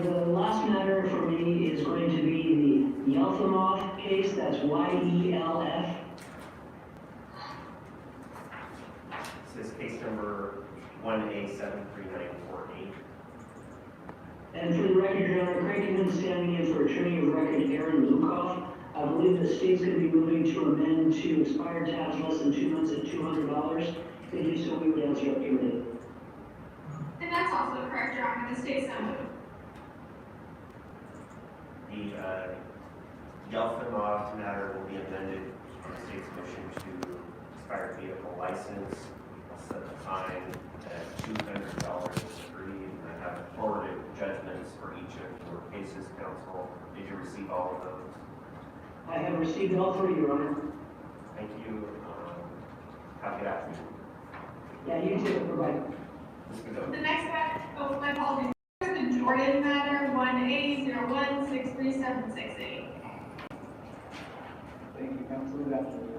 The last matter for me is going to be the Yelfamov case, that's Y-E-L-F. This is case number 1A73948. And for the record, Your Honor, Craig Kinnan standing in for attorney of record Aaron Lukoff. I believe the state's going to be moving to amend to expired tabs less than 2 months at $200. If they do so, we would answer up permitted. And that's also correct, Your Honor. The state's so moved. The Yelfamov matter will be amended on the state's motion to expired vehicle license. I'll set the fine at $200 as agreed, and I have forwarded judgments for each cases, counsel. Did you receive all of those? I have received all three, Your Honor. Thank you. Have a good afternoon. Yeah, you too, bye-bye. The next matter, oh, my apologies. The Jordan matter, 1A01636768. Thank you, Counsel. Good afternoon.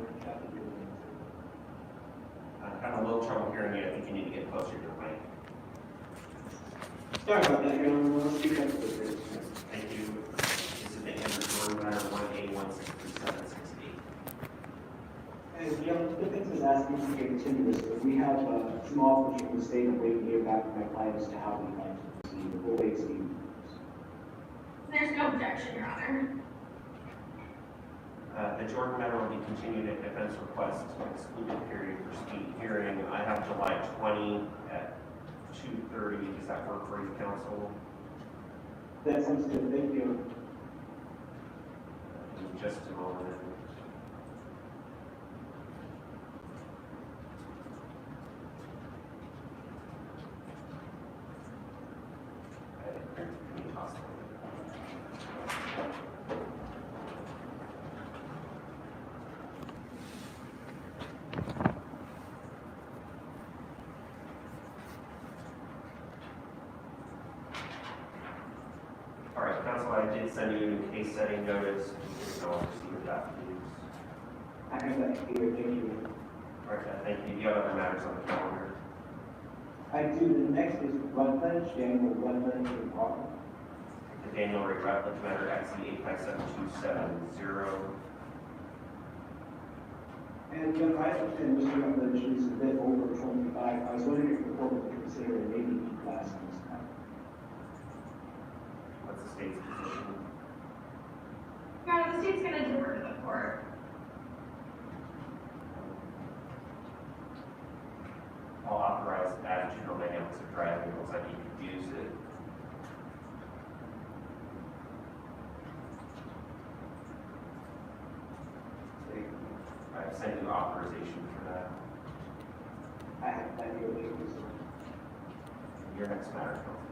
I'm having a little trouble hearing you. I think you need to get closer to the mic. Sorry about that, Your Honor. Let's speak up a little bit. Thank you. This is the Amber Jordan matter, 1A163768. And the defense is asking to continue this, but we have some offers from the state and waiting to hear back from my client as to how we'd like to proceed. We'll wait to see. There's no objection, Your Honor. The Jordan matter will be continued at defense request excluded period for speed hearing. I have July 20 at 2:30. Does that work for you, counsel? That sounds good. Thank you. In just a moment. All right, counsel, I did send you a case setting notice. So I'll receive that, please. I have that here. Thank you. All right, thank you. Do you have other matters on the calendar? I do. The next is Rutledge, Daniel Rutledge in Auburn. The Daniel Ray Rutledge matter, XC 857270. And I understand Mr. Rutledge is a bit over 25. I was wondering if the court would consider an ADP class in this matter. What's the state's position? Your Honor, the state's gonna defer to the court. I'll authorize attitudinal dynamics of driving once I need to use it. I've sent you authorization for that. I have that here. Your next matter, counsel.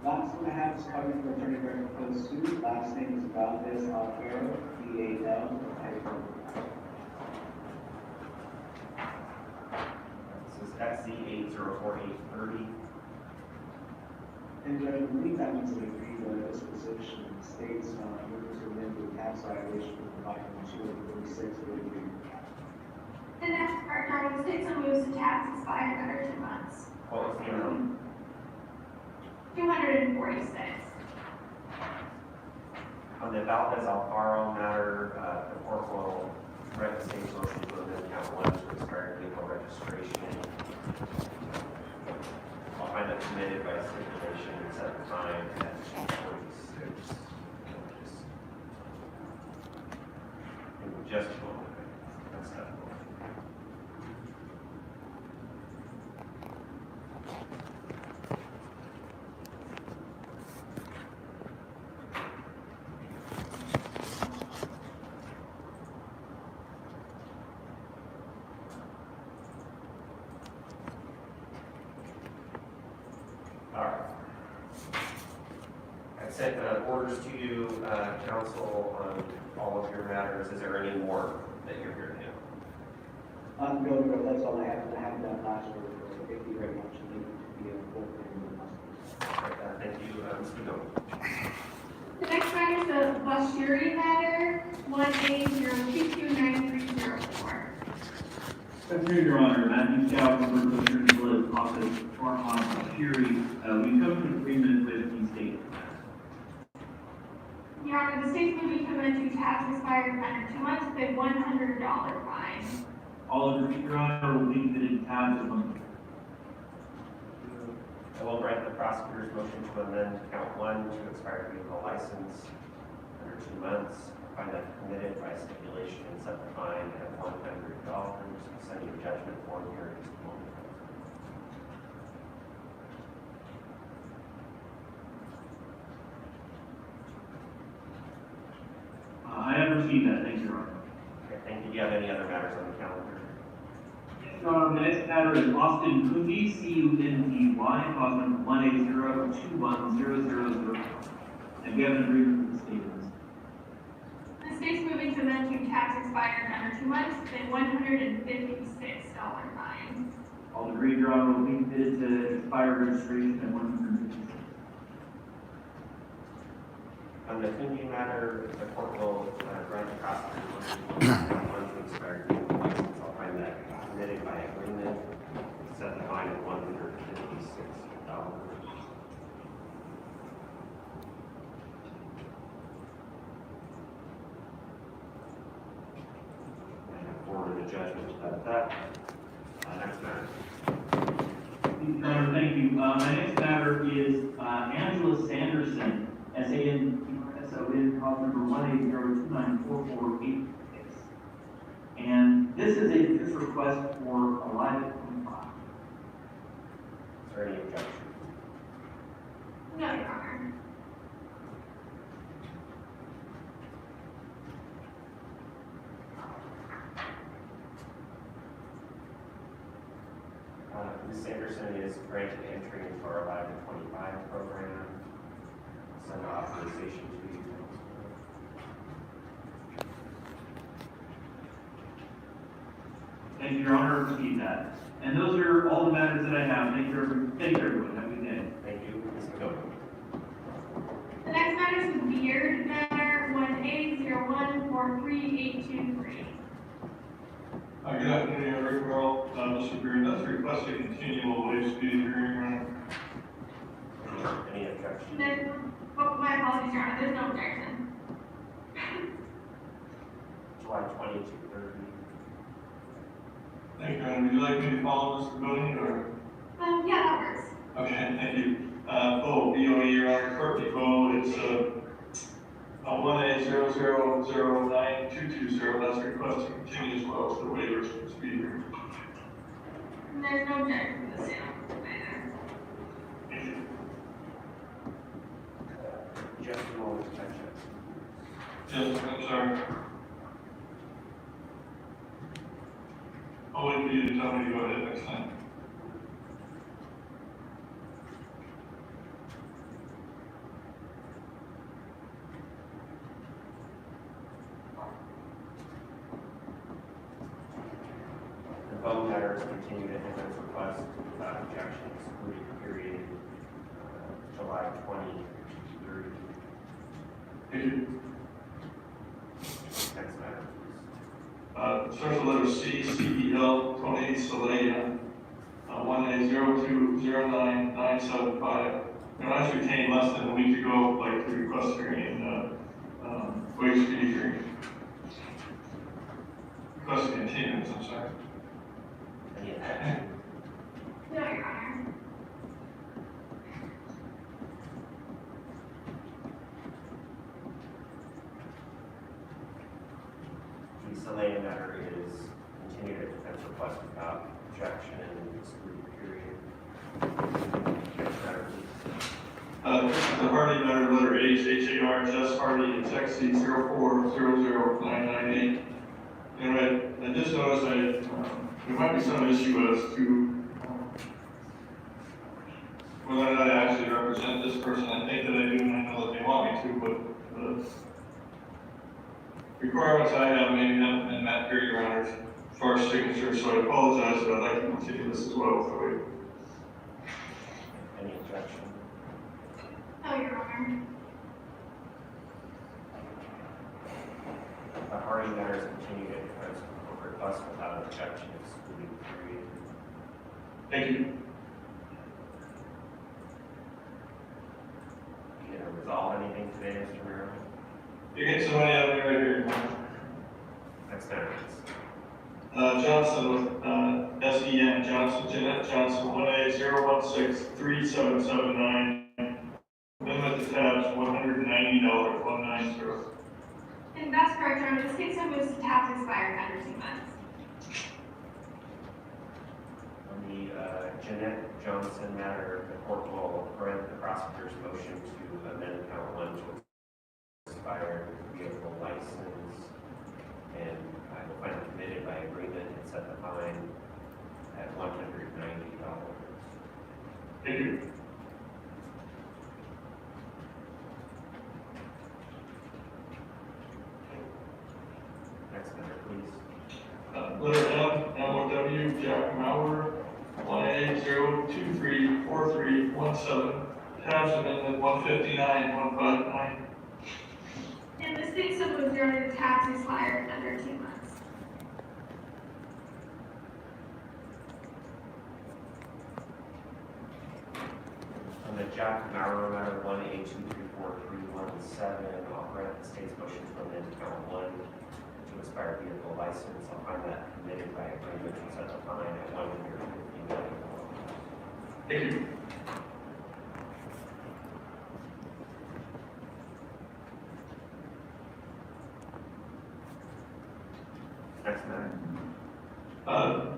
Last one I have is coming from Attorney General Proposed Suit. Last name is Valdez Alfaro, VAL. This is XZ 804830. And I believe that means we agree that this position states moving to amend the tax violation of Violation 246 for the year. The next part, Your Honor, the state still moves to tax expired under 2 months. What was the amount? 246. On the Valdez Alfaro matter, the court will write the state's motion to amend count 1 to expire vehicle registration. I'll find that submitted by stipulation and set the time at 2:46. Just a moment. That's that. All right. I sent orders to you, counsel, on all of your matters. Is there any more that you're here to do? No, that's all I have. I haven't done last week. Thank you very much. Thank you to be a full Thank you, Mr. Gomes. The next matter is the Bashiri matter, 1A0229304. Afternoon, Your Honor. Matthew Scout from the Attorney General's Office for Fury. We've come to an agreement with the state. Your Honor, the state's moving to amend to tax expired under 2 months with a $100 fine. All of the Your Honor will leave it in tabs at one. I will grant the prosecutor's motion to amend count 1 to expire vehicle license under 2 months. Find that committed by stipulation and set the fine at $100. Send you a judgment form here in just a moment. I have received that. Thank you, Your Honor. Okay, thank you. Do you have any other matters on the calendar? Your Honor, the next matter is Austin Cundy, Cundy, cause number 1A0210004. And we have an agreement with the state on this. The state's moving to amend to tax expired under 2 months, then $156 fine. All agreed, Your Honor, will be committed to expire registration at 156. On the thinking matter, the court will grant the prosecutor one to expire license. I'll find that committed by agreement, set the fine at $156. And forward the judgment about that. Next matter. Your Honor, thank you. My next matter is Angela Sanderson, SAN cause number 180294486. And this is this request for a live 25. Is there any objection? No, Your Honor. Ms. Sanderson is granted entry into our Live at 25 program. Send authorization to you. Thank you, Your Honor, receive that. And those are all the matters that I have. Thank you, everyone. Have a good day. Thank you, Ms. McGovern. The next matter is the Beard matter, 180143823. Good afternoon, everyone. Mr. Beard, that's requested continual waive speed hearing room. Any objection? Oh, my apologies, Your Honor, there's no objection. July 2230. Thank you, Your Honor. Would you like me to follow Mr. Boney, or? Yeah, that works. Okay, thank you. BOE, Your Honor, correct me, it's 180009220. That's requested continue as well as the waivers for speed hearing. There's no objection to the sale. Thank you. Just a moment, objection. Yes, I'm sorry. I'll wait for you to tell me to go ahead next time. The vote matters continue to evidence request without objection, excluding period July 2030. Thank you. Next matter, please. Starts with letter C, CEL, Tony Salaya, 180209975. And I actually came less than a week ago, like the request hearing in waive speed hearing. Request continuance, I'm sorry. Any objection? No, Your Honor. The Salaya matter is continued at defense request without objection and excluded period. Next matter, please. The Hardy matter, letter H, HARHS Hardy, and text C 0400998. And I just noticed there might be some issue as to whether or not I actually represent this person. I think that I do, and I know that they want me to, but the requirements I have maybe haven't been met here, Your Honor, as far as signature, so I apologize, but I'd like to continue this as well. Any objection? No, Your Honor. The Hardy matter is continued at defense request without objection, excluding period. Thank you. You gonna resolve anything today, Mr. Merriman? You get somebody out there right here. Next matter, please. Johnson with SEN, Johnson, Jeanette Johnson, 180163779. Limit the tabs, $190, 190. And that's correct, Your Honor. This case moves to tax expired under 2 months. On the Jeanette Johnson matter, the court will grant the prosecutor's motion to amend count 1 to expire vehicle license, and I will find it committed by agreement and set the fine at $190. Thank you. 180234317, tabs amendment 159-159. And the state summons your honor, the tax expired under 2 months. On the Jack Maurer matter, 18234-317, I'll grant the state's motion to amend count 1 to expire vehicle license. I'll find that committed by agreement and set the fine at $150 million. Thank you. Next matter.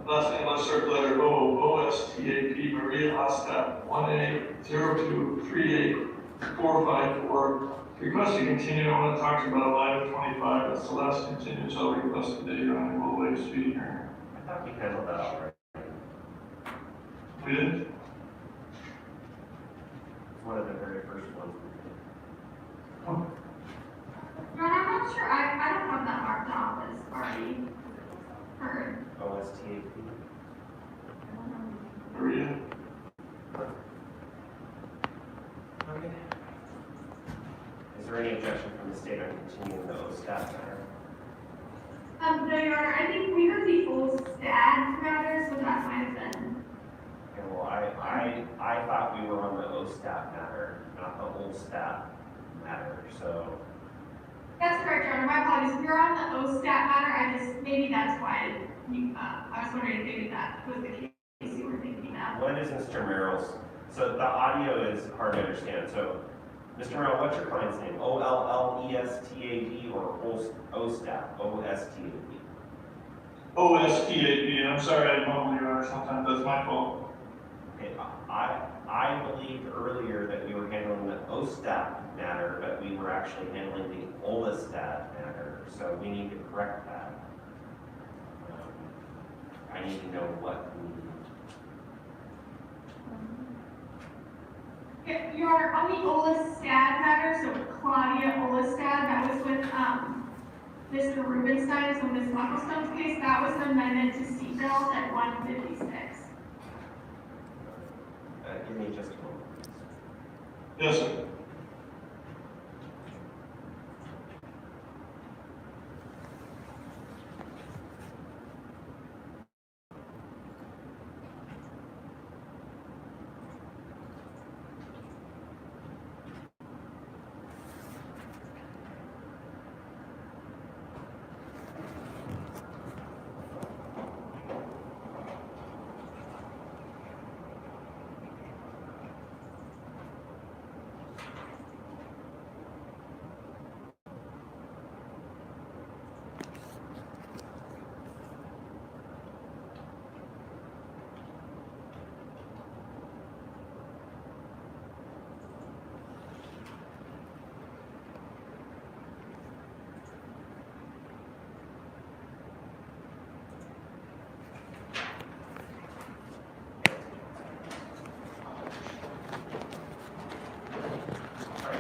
Last name, let's start letter O, OSTAP, Maria Ostap, 180238454. Request to continue, I want to talk to you about item 25, that's the last continuance I'll request today, Your Honor, we'll waive speeding hearing. I thought we handled that already. We did? It's one of the very first ones we did. Your honor, I'm not sure, I don't have that marked off as already heard. OSTAP. Maria? Okay. Is there any objection from the state on continuing the OSTAP matter? No, your honor, I think we heard the OSTAD matter, so that might have been. Okay, well, I thought we were on the OSTAP matter, not the OLSTAT matter, so. That's correct, your honor, my apologies. If you're on the OSTAT matter, maybe that's why you, I was wondering if maybe that was the case you were thinking of. What is Mr. Merrill's? So the audio is hard to understand, so Mr. Merrill, what's your client's name? OLLESTAD or OSTAP? OSTAD. OSTAP, I'm sorry, I mumble, Your Honor, sometimes that's my fault. Okay, I believed earlier that we were handling the OSTAP matter, but we were actually handling the OLSTAT matter, so we need to correct that. I need to know what we need. Your honor, on the OLSTAD matter, so Claudia OLSTAD, that was with, Mr. Rubenstein, so Ms. Bucklestone's case, that was an amendment to seatbelt at 156. Give me just a moment, please. Yes, sir.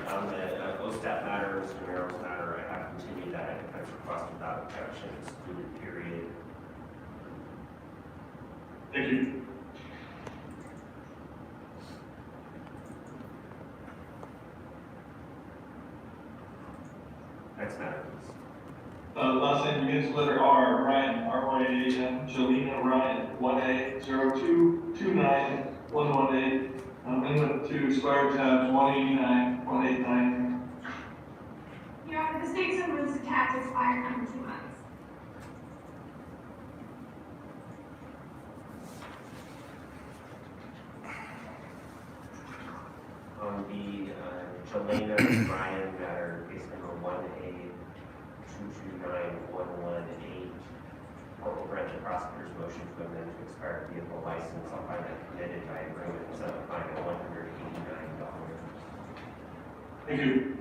On the OSTAT matter, Mr. Merrill's matter, I have continued that defense request without objection, excluded period. Thank you. Next matter, please. Last name begins with letter R, Ryan, R-Y-A-N, Jelena Ryan, 1A02291118, amendment to expired tabs 189, 189. Your honor, the state summons the tax expired under 2 months. On the Jelena Ryan matter, case number 1A229118, court will grant the prosecutor's motion to amend to expired vehicle license. I'll find that committed by agreement and set the fine at $189. Thank you.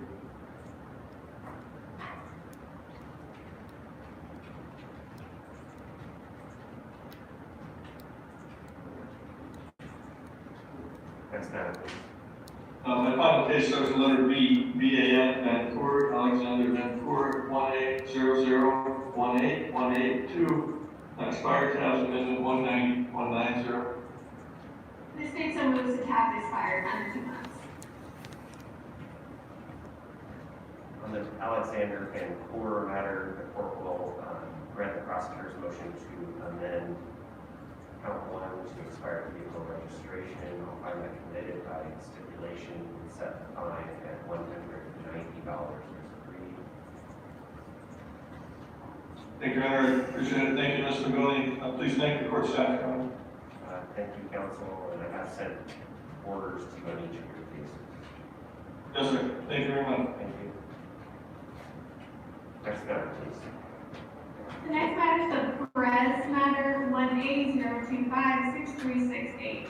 Next matter, please. My final case starts with letter B, VAN, Vancouver, Alexander Vancouver, 1A00181882, expired tabs amendment 190, 190. tabs expired under 2 months. On the Alexander and Core matter, the court will grant the prosecutor's motion to amend count 1 to expire vehicle registration. I'll find that committed by stipulation and set the fine at $190 as agreed. Thank you, Your Honor. Appreciate it. Thank you, Mr. Billy. Please thank the court staff, Your Honor. Thank you, counsel, and I have sent orders to on each of your cases. Yes, sir. Thank you very much. Thank you. Next matter, please. The next matter is the Perez matter, 1A0256368.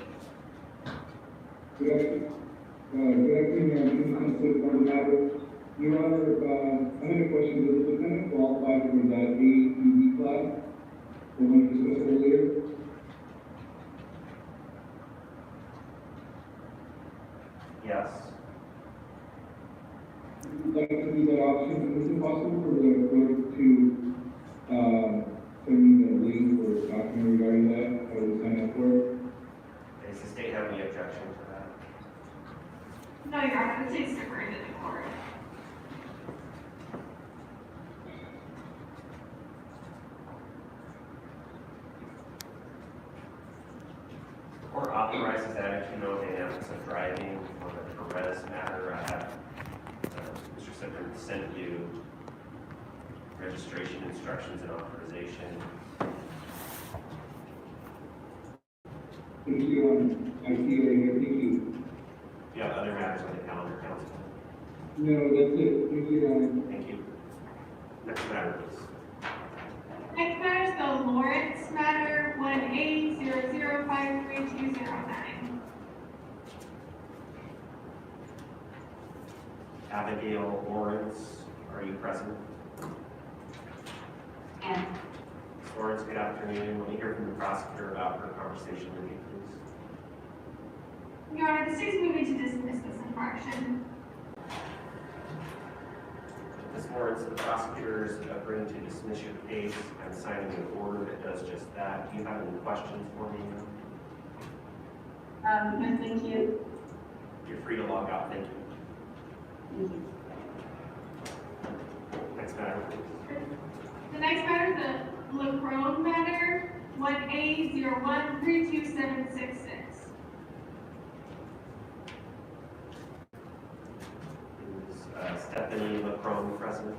Good afternoon, Council for the matter. Your Honor, I have a question. Does the defendant qualify for that AED class, the one discussed earlier? Yes. Would you like to do that option? Is it possible for the court to send me the link or document regarding that? I will sign up for it. Does the state have any objection to that? No, Your Honor, the state's deferring to the court. The court authorizes attitude of dynamics of driving on the Perez matter. I have Mr. Simmons sent you registration instructions and authorization. Thank you, I see it right here. Thank you. Do you have other matters on the calendar, counsel? No, that's it. Thank you, Your Honor. Thank you. Next matter, please. Next matter is the Lawrence matter, 1A0053209. Abigail Lawrence, are you present? And Ms. Lawrence, good afternoon. Let me hear from the prosecutor about her conversation with you, please. Your Honor, the state's moving to dismiss this infraction. Ms. Lawrence, the prosecutor is agreeing to dismiss your case and signing an order that does just that. Do you have any questions for me? no, thank you. You're free to log out. Thank you. Thank you. Next matter, please. The next matter is the LaCrone matter, 1A0132766. Is Stephanie LaCrone present?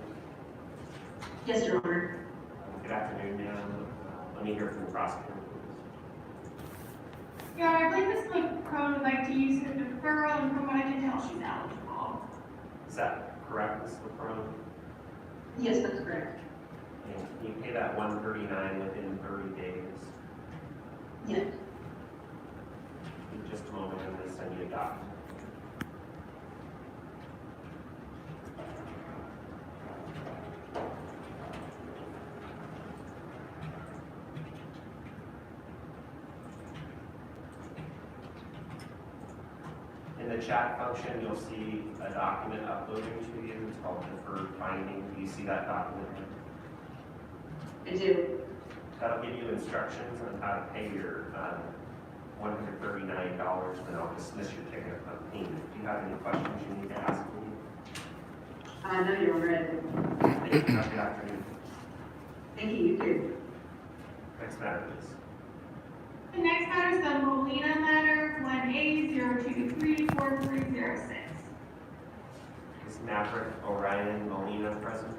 Yes, Your Honor. Good afternoon, ma'am. Let me hear from the prosecutor, please. Your Honor, I believe Ms. LaCrone would like to use her deferral, and from what I can tell, she's eligible. Is that correct, Ms. LaCrone? Yes, that's correct. And can you pay that $139 within 30 days? Yes. In just a moment, I'm going to send you a document. In the chat function, you'll see a document uploading to you. It's called deferred finding. Do you see that document? I do. That'll give you instructions on how to pay your $139, then I'll dismiss your ticket upon payment. Do you have any questions you need to ask me? No, Your Honor. Thank you. Have a good afternoon. Thank you, you too. Next matter, please. The next matter is the Molina matter, 1A0234306. Is Maverick Orion Molina present?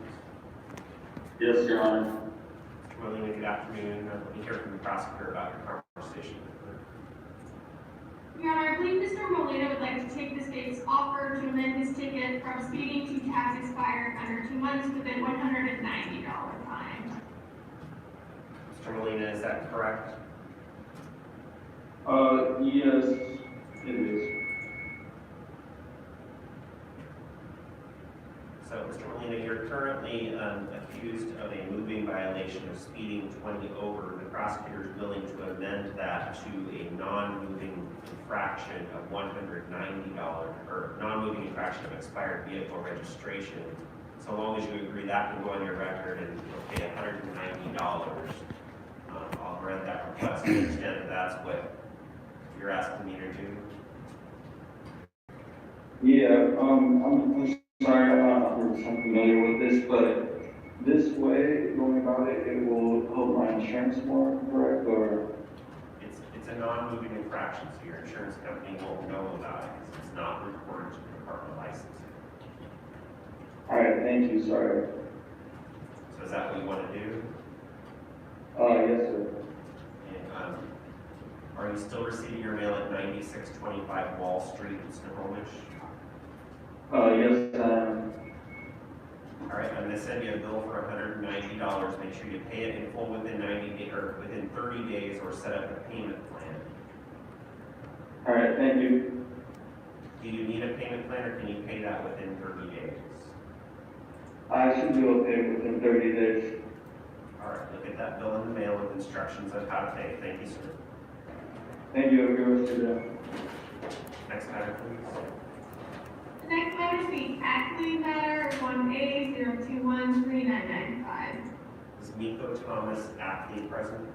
Yes, Your Honor. Mr. Molina, good afternoon. Let me hear from the prosecutor about your conversation with her. Your Honor, I believe Mr. Molina would like to take the state's offer to amend his ticket from speeding to tax expired under 2 months with a $190 fine. Mr. Molina, is that correct? Yes, it is. So, Mr. Molina, you're currently accused of a moving violation of speeding 20 over. The prosecutor is willing to amend that to a non-moving infraction of $190, or non-moving infraction of expired vehicle registration. So long as you agree that can go on your record and you'll pay $190. I'll grant that request. I understand that that's what you're asking me to do. Yeah, I'm sorry, I'm not 100% familiar with this, but this way, going about it, it will help my insurance more, correct, or? It's a non-moving infraction, so your insurance company won't know about it because it's not reported to the Department of Licensing. All right, thank you, sorry. So is that what you want to do? Yes, sir. And, are you still receiving your mail at 9625 Wall Street in Snohomish? Yes, All right, I'm going to send you a bill for $190. Make sure you pay it in full within 90 days or within 30 days, or set up a payment plan. all right, thank you. Do you need a payment plan, or can you pay that within 30 days? I should be able to pay within 30 days. All right, look at that bill in the mail with instructions on how to pay. Thank you, sir. Thank you, have a good rest of your day. Next matter, please. The next matter is the Ackley matter, 1A-021-3995. Is Miko Thomas Ackley present?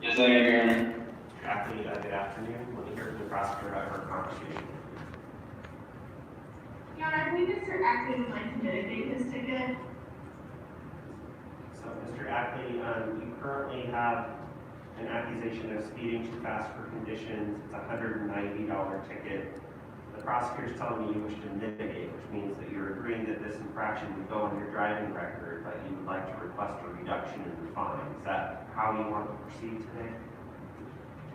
Yes, I am, Your Honor. Mr. Ackley, good afternoon. Let me hear from the prosecutor about her conversation. Your Honor, I believe Mr. Ackley would like to mitigate this ticket. So, Mr. Ackley, you currently have an accusation of speeding too fast for conditions. It's a $190 ticket. The prosecutor's telling me you wish to mitigate, which means that you're agreeing that this infraction would go on your driving record, but you would like to request a reduction in the fine. Is that how you want to proceed today?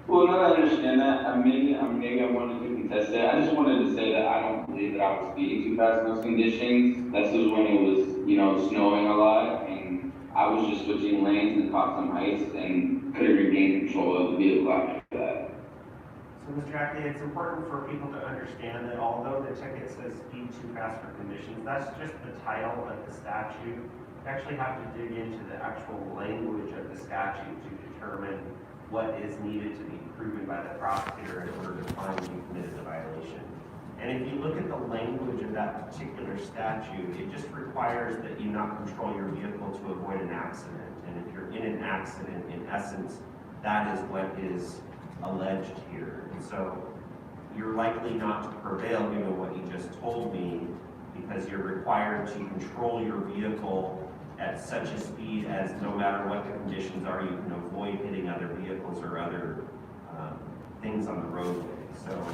Well, now that I understand that, maybe I wanted to contest it. I just wanted to say that I don't believe that I was speeding too fast in those conditions. This was when it was, snowing a lot, and I was just switching lanes and caught some ice and couldn't regain control of the vehicle after that. So, Mr. Ackley, it's important for people to understand that although the ticket says speed too fast for conditions, that's just the title of the statute. You actually have to dig into the actual language of the statute to determine what is needed to be proven by the prosecutor in order to find you committed the violation. And if you look at the language of that particular statute, it just requires that you not control your vehicle to avoid an accident. And if you're in an accident, in essence, that is what is alleged here. And so you're likely not to prevail given what you just told me, because you're required to control your vehicle at such a speed as no matter what the conditions are, you can avoid hitting other vehicles or other things on the roadway. So,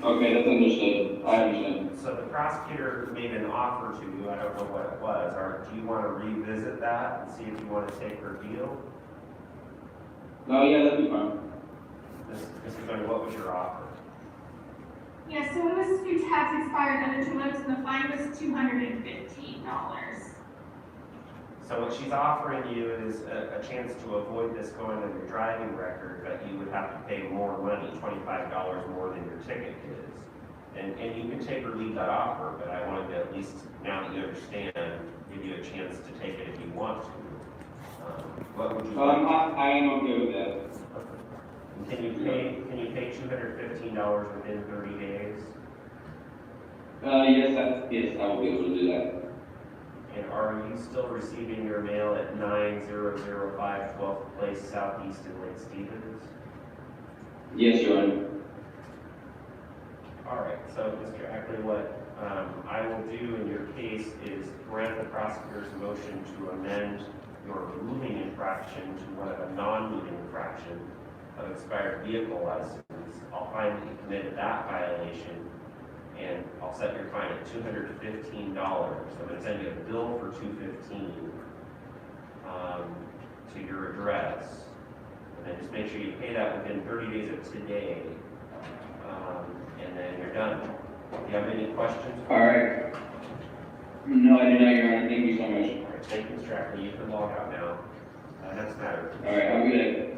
Okay, that's understood. I understand. so the prosecutor made an offer to you. I don't know what it was. Or do you want to revisit that and see if you want to take her deal? No, yeah, that'd be fine. Mr. Gunny, what was your offer? Yes, so it was due tax expired under 2 months, and the fine was $215. So what she's offering you is a chance to avoid this going on your driving record, but you would have to pay more money, $25 more than your ticket is. And you can take or leave that offer, but I wanted to at least, now that you understand, give you a chance to take it if you want to. What would you like? I am okay with that. Can you pay $215 within 30 days? Yes, I will be able to do that. And are you still receiving your mail at 9005 12th Place Southeast in Lake Stevens? Yes, Your Honor. All right, so Mr. Ackley, what I will do in your case is grant the prosecutor's motion to amend your moving infraction to a non-moving infraction of expired vehicle license. I'll find that you committed that violation, and I'll set your fine at $215. I'm going to send you a bill for $215 to your address, and then just make sure you pay that within 30 days of today, and then you're done. Do you have any questions? All right. No, I do not, Your Honor. Thank you so much. All right, thank you, Mr. Ackley. You can log out now. Next matter. All right, have a good day.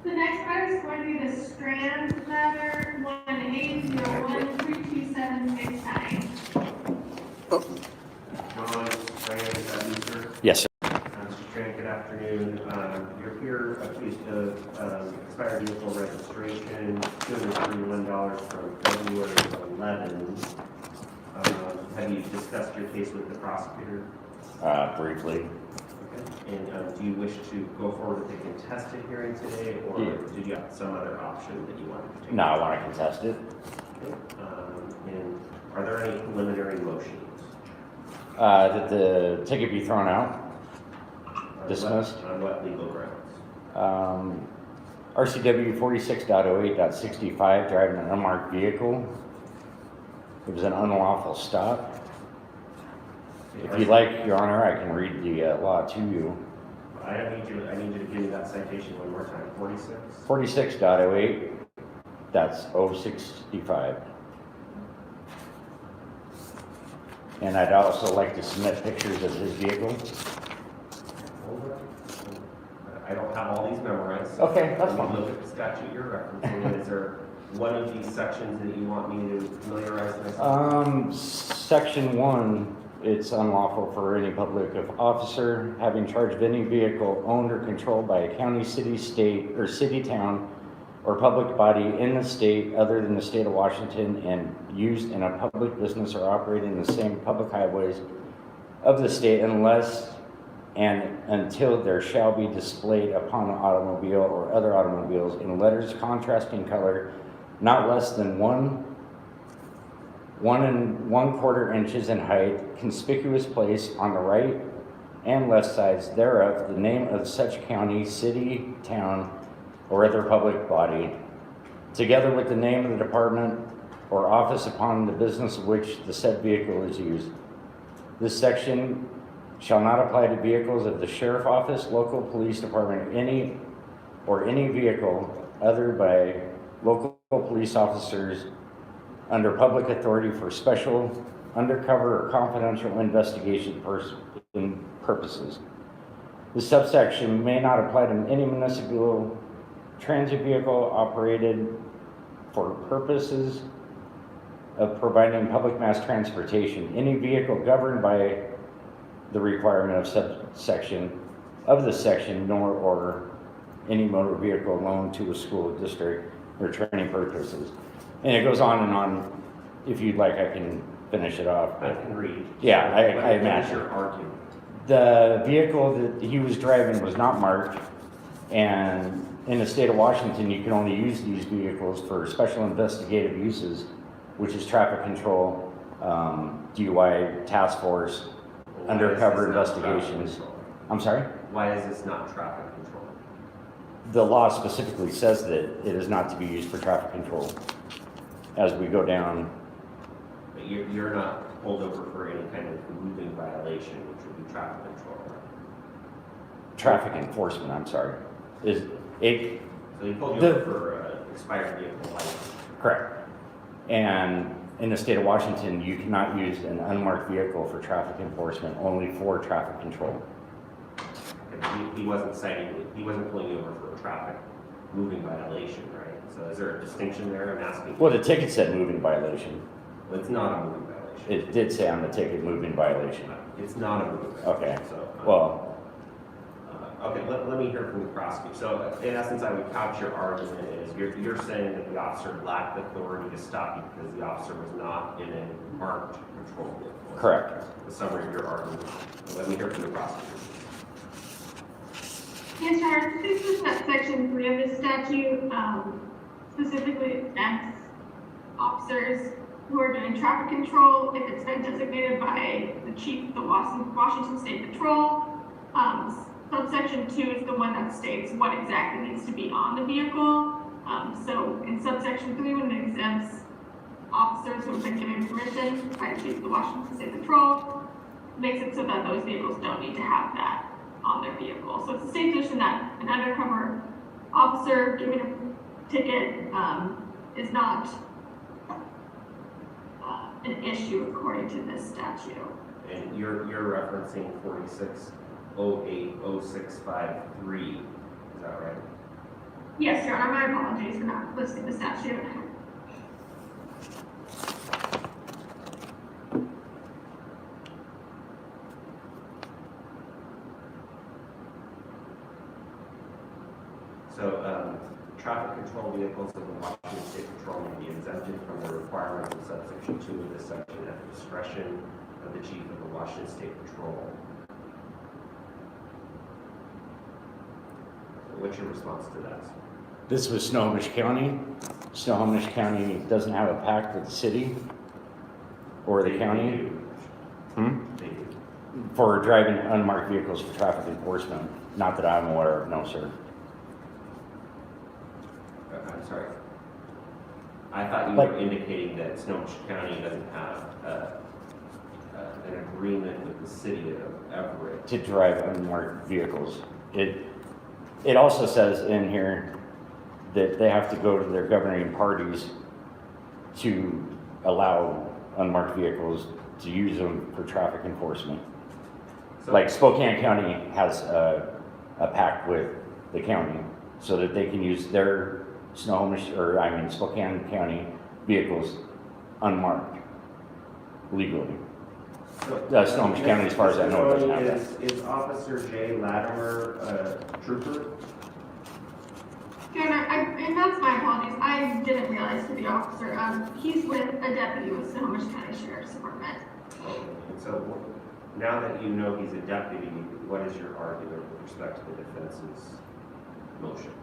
The next matter is going to be the Strand matter, 1A-01-32769. John Strand, is that you, sir? Yes, sir. Mr. Strand, good afternoon. You're here accused of expired vehicle registration, $231 from February 11. Have you discussed your case with the prosecutor? Briefly. And do you wish to go forward with a contested hearing today, or did you have some other option that you wanted to take? No, I want to contest it. Okay. And are there any preliminary motions? That the ticket be thrown out, dismissed. On what legal grounds? RCW 46.08.65, driving an unmarked vehicle. It was an unlawful stop. If you'd like, Your Honor, I can read the law to you. I need you to give me that citation one more time. 46? 46.08, that's 065. And I'd also like to submit pictures of his vehicle. I don't have all these memorized. Okay, that's Let me fine. look at the statute you're referencing. Is there one of these sections that you want me to familiarize myself? Section 1, it's unlawful for any public officer having charge of any vehicle owned or controlled by a county, city, state, or city, town, or public body in the state other than the state of Washington and used in a public business or operating in the same public highways of the state unless and until there shall be displayed upon an automobile or other automobiles in letters contrasting color not less than 1 1¼ inches in height, conspicuous place on the right and left sides thereof, the name of such county, city, town, or other public body, together with the name of the department or office upon the business of which the said vehicle is used. This section shall not apply to vehicles of the sheriff office, local police department, any vehicle other by local police officers under public authority for special, undercover, or confidential investigation purposes. This subsection may not apply to any municipal transit vehicle operated for purposes of providing public mass transportation. Any vehicle governed by the requirement of subsection of this section, nor or any motor vehicle loaned to a school district or training purposes. And it goes on and on. If you'd like, I can finish it off. I can read. Yeah, I Finish imagine. your argument. The vehicle that he was driving was not marked, and in the state of Washington, you can only use these vehicles for special investigative uses, which is traffic control, DUI task force, undercover investigations. I'm sorry? Why is this not traffic control? The law specifically says that it is not to be used for traffic control. As we go down, But you're not pulled over for any kind of moving violation, which would be traffic control, right? traffic enforcement, I'm sorry, is it. So he pulled you over for expired vehicle license. Correct. And in the state of Washington, you cannot use an unmarked vehicle for traffic enforcement, only for traffic control. He wasn't he wasn't pulling you over for a traffic moving violation, right? So is there a distinction there? I'm asking. Well, the ticket said moving violation. Well, it's not a moving violation. It did say on the ticket moving violation. It's not a moving violation. Okay. So, Well, okay, let me hear from the prosecutor. So in essence, I would couch your argument is you're saying that the officer lacked authority to stop you because the officer was not in a marked patrol vehicle. correct. The summary of your argument. Let me hear from the prosecutor. Yes, Your Honor, this is that section 3 of the statute, specifically exempts officers who are doing traffic control if it's been designated by the chief of the Washington State Patrol. Subsection 2 is the one that states what exactly needs to be on the vehicle. So in subsection 3, when it exempts officers who have been given permission by the chief of the Washington State Patrol, makes it so that those vehicles don't need to have that on their vehicle. So it's the same position that an undercover officer giving a ticket is not an issue according to this statute. And you're referencing 46080653, is that right? Yes, Your Honor, my apologies for not listing the statute. So, traffic control vehicles of the Washington State Patrol may be exempted from the requirements of subsection 2 of this section at the discretion of the chief of the Washington State Patrol. What's your response to that? This was Snohomish County. Snohomish County doesn't have a pact with the city or the county. They do. For driving unmarked vehicles for traffic enforcement. Not that I'm aware of, no, sir. I'm sorry. I thought you were indicating that Snohomish County doesn't have an agreement with the city of Everett. To drive unmarked vehicles. It also says in here that they have to go to their governing parties to allow unmarked vehicles to use them for traffic enforcement. So, Like Spokane County has a pact with the county so that they can use their Spokane County vehicles unmarked legally. Snohomish County, as far as I know, doesn't have that. Is Officer Jay Latimer a trooper? Your Honor, and that's my apologies, I didn't realize to the officer, he's with a deputy with Snohomish County Sheriff's Department. Okay, and so now that you know he's a deputy, what is your argument with respect to the defense's motion?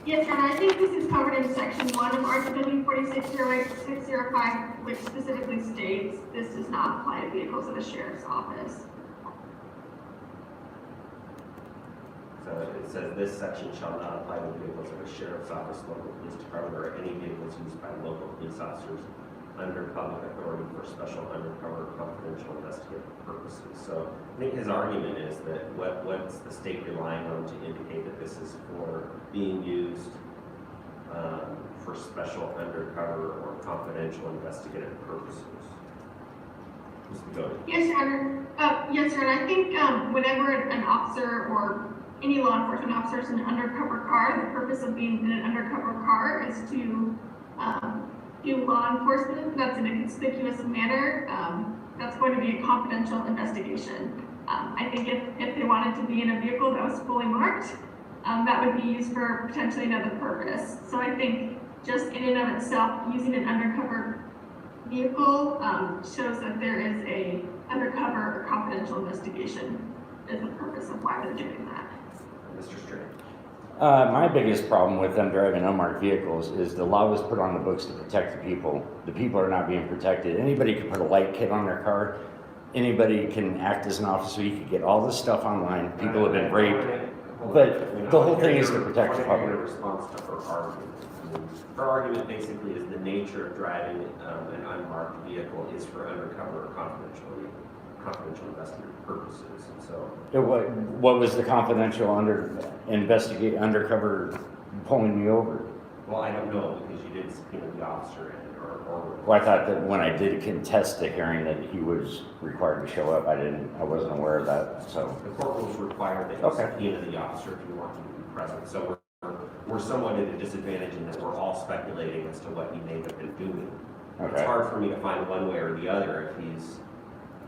Yes, Your Honor, I think this is covered in section 1 of RCW 4608-605, which specifically states this does not apply to vehicles of a sheriff's office. So it says this section shall not apply to vehicles of a sheriff's office, local police department, or any vehicles used by local police officers under public authority for special undercover confidential investigative purposes. So I think his argument is that what's the state relying on to indicate that this is for being used for special undercover or confidential investigative purposes? Yes, Your Honor. Yes, Your Honor. I think whenever an officer or any law enforcement officer is in an undercover car, the purpose of being in an undercover car is to do law enforcement. That's in a conspicuous manner. That's going to be a confidential investigation. I think if they wanted to be in a vehicle that was fully marked, that would be used for potentially another purpose. So I think just in and of itself, using an undercover vehicle shows that there is a undercover or confidential investigation is the purpose of why they're doing that. Mr. Strand. My biggest problem with them driving unmarked vehicles is the law was put on the books to protect the people. The people are not being protected. Anybody can put a light kit on their car. Anybody can act as an officer. You can get all this stuff online. People have been raped. But the whole thing is to protect the public. Response to her argument. Her argument basically is the nature of driving an unmarked vehicle is for undercover or confidential investigative purposes. And so, what was the confidential undercover pulling me over? Well, I don't know because you didn't subpoena the officer or Well, I thought that when I did contest the hearing that he was required to show up. I wasn't aware of that. So the court rules require that you subpoena the officer if you want him to be present. So we're somewhat at a disadvantage in that we're all speculating as to what he may have been doing. Okay. It's hard for me to find one way or the other if he's.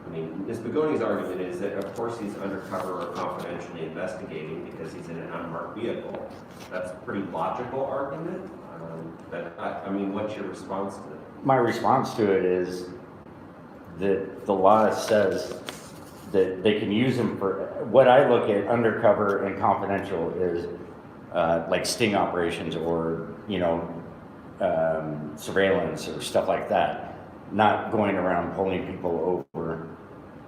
I mean, Ms. Begoni's argument is that, of course, he's undercover or confidentially investigating because he's in an unmarked vehicle. That's a pretty logical argument. But I mean, what's your response to that? my response to it is that the law says that they can use them for, what I look at undercover and confidential is like sting operations or, surveillance or stuff like that, not going around pulling people over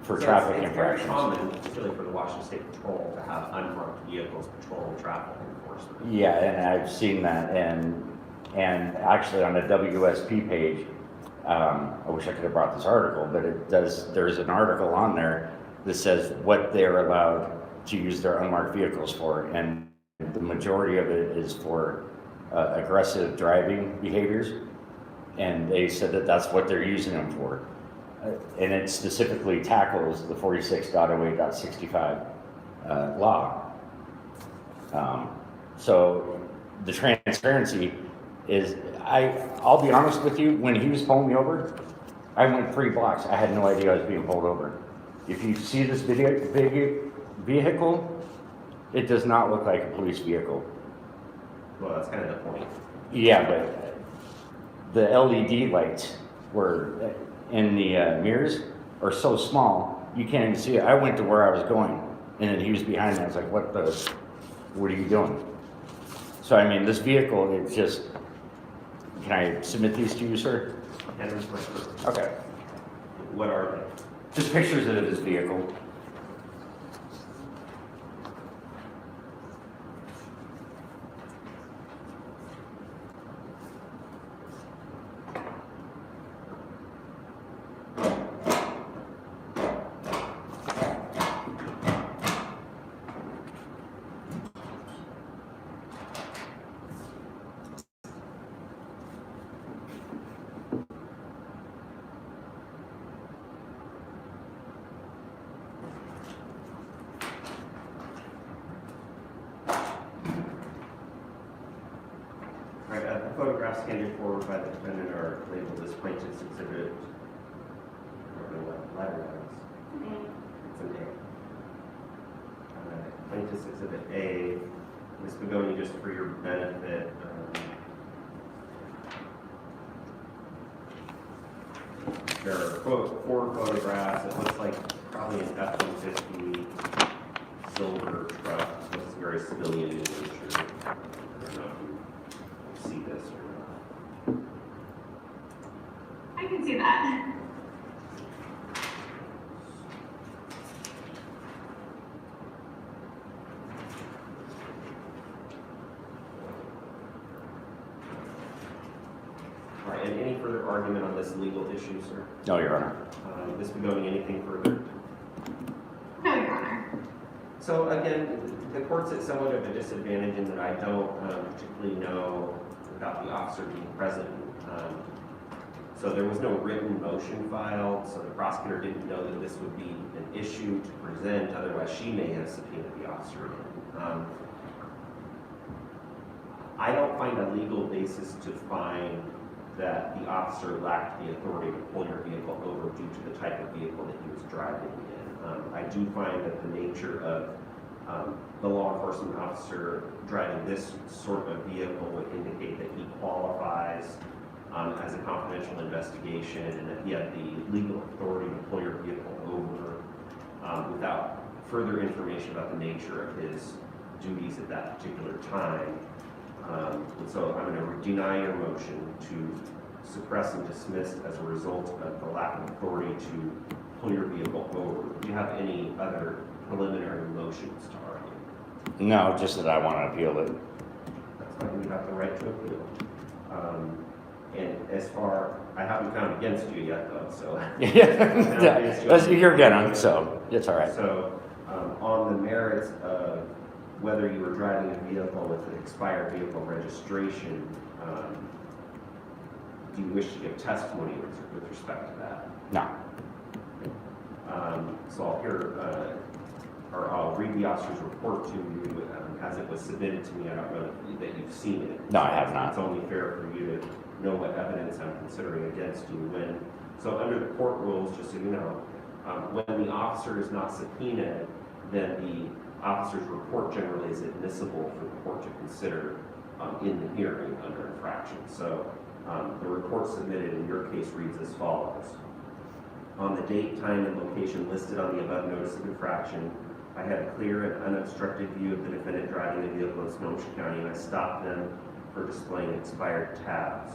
for traffic infractions. It's very common, particularly for the Washington State Patrol, to have unmarked vehicles patrolling traffic enforcement. Yeah, and I've seen that, and actually on the WSP page, I wish I could have brought this article, but it does, there's an article on there that says what they're allowed to use their unmarked vehicles for, and the majority of it is for aggressive driving behaviors, and they said that that's what they're using them for. And it specifically tackles the 46.08.65 law. So the transparency is, I'll be honest with you, when he was pulling me over, I went 3 blocks. I had no idea I was being pulled over. If you see this vehicle, it does not look like a police vehicle. Well, that's kind of the point. Yeah, but the LED lights were in the mirrors are so small, you can't even see it. I went to where I was going, and then he was behind me. I was like, what the? what are you doing? So, I mean, this vehicle, it's just, can I submit these to you, sir? Okay. What are Just pictures of his vehicle. The photographs handed forward by the defendant are labeled as plaintiff's exhibit. I don't know what letter that is. It's an A. Plaintiff's exhibit A. Ms. Pagoni, just for your benefit, there are four photographs. It looks like probably an F-150 silver truck. It looks very civilian in nature. I don't know if you see this or not. I can see that. All right, and any further argument on this legal issue, sir? No, Your Honor. Ms. Pagoni, anything further? No, Your Honor. So again, the court's at somewhat of a disadvantage in that I don't particularly know about the officer being present. So there was no written motion filed, so the prosecutor didn't know that this would be an issue to present, otherwise she may have subpoenaed the officer in. I don't find a legal basis to find that the officer lacked the authority to pull your vehicle over due to the type of vehicle that he was driving in. I do find that the nature of the law enforcement officer driving this sort of vehicle would indicate that he qualifies as a confidential investigation and that he had the legal authority to pull your vehicle over without further information about the nature of his duties at that particular time. And so I'm going to deny your motion to suppress and dismiss as a result of the lack of authority to pull your vehicle over. Do you have any other preliminary motions to argue? No, just that I want to appeal it. That's fine, you have the right to appeal. And as far, I haven't found against you yet though, so. Yeah, you're good, so it's all right. So on the merits of whether you were driving a vehicle with an expired vehicle registration, do you wish to give testimony with respect to that? No. So I'll read the officer's report to you as it was submitted to me. I don't know that you've seen it. No, I have not. It's only fair for you to know what evidence I'm considering against you. So under the court rules, just so you know, when the officer is not subpoenaed, then the officer's report generally is admissible for the court to consider in the hearing under infraction. So the report submitted in your case reads as follows. On the date, time, and location listed on the above notice of infraction, I had a clear and unobstructed view of the defendant driving a vehicle in Snohomish County, and I stopped them for displaying expired tabs.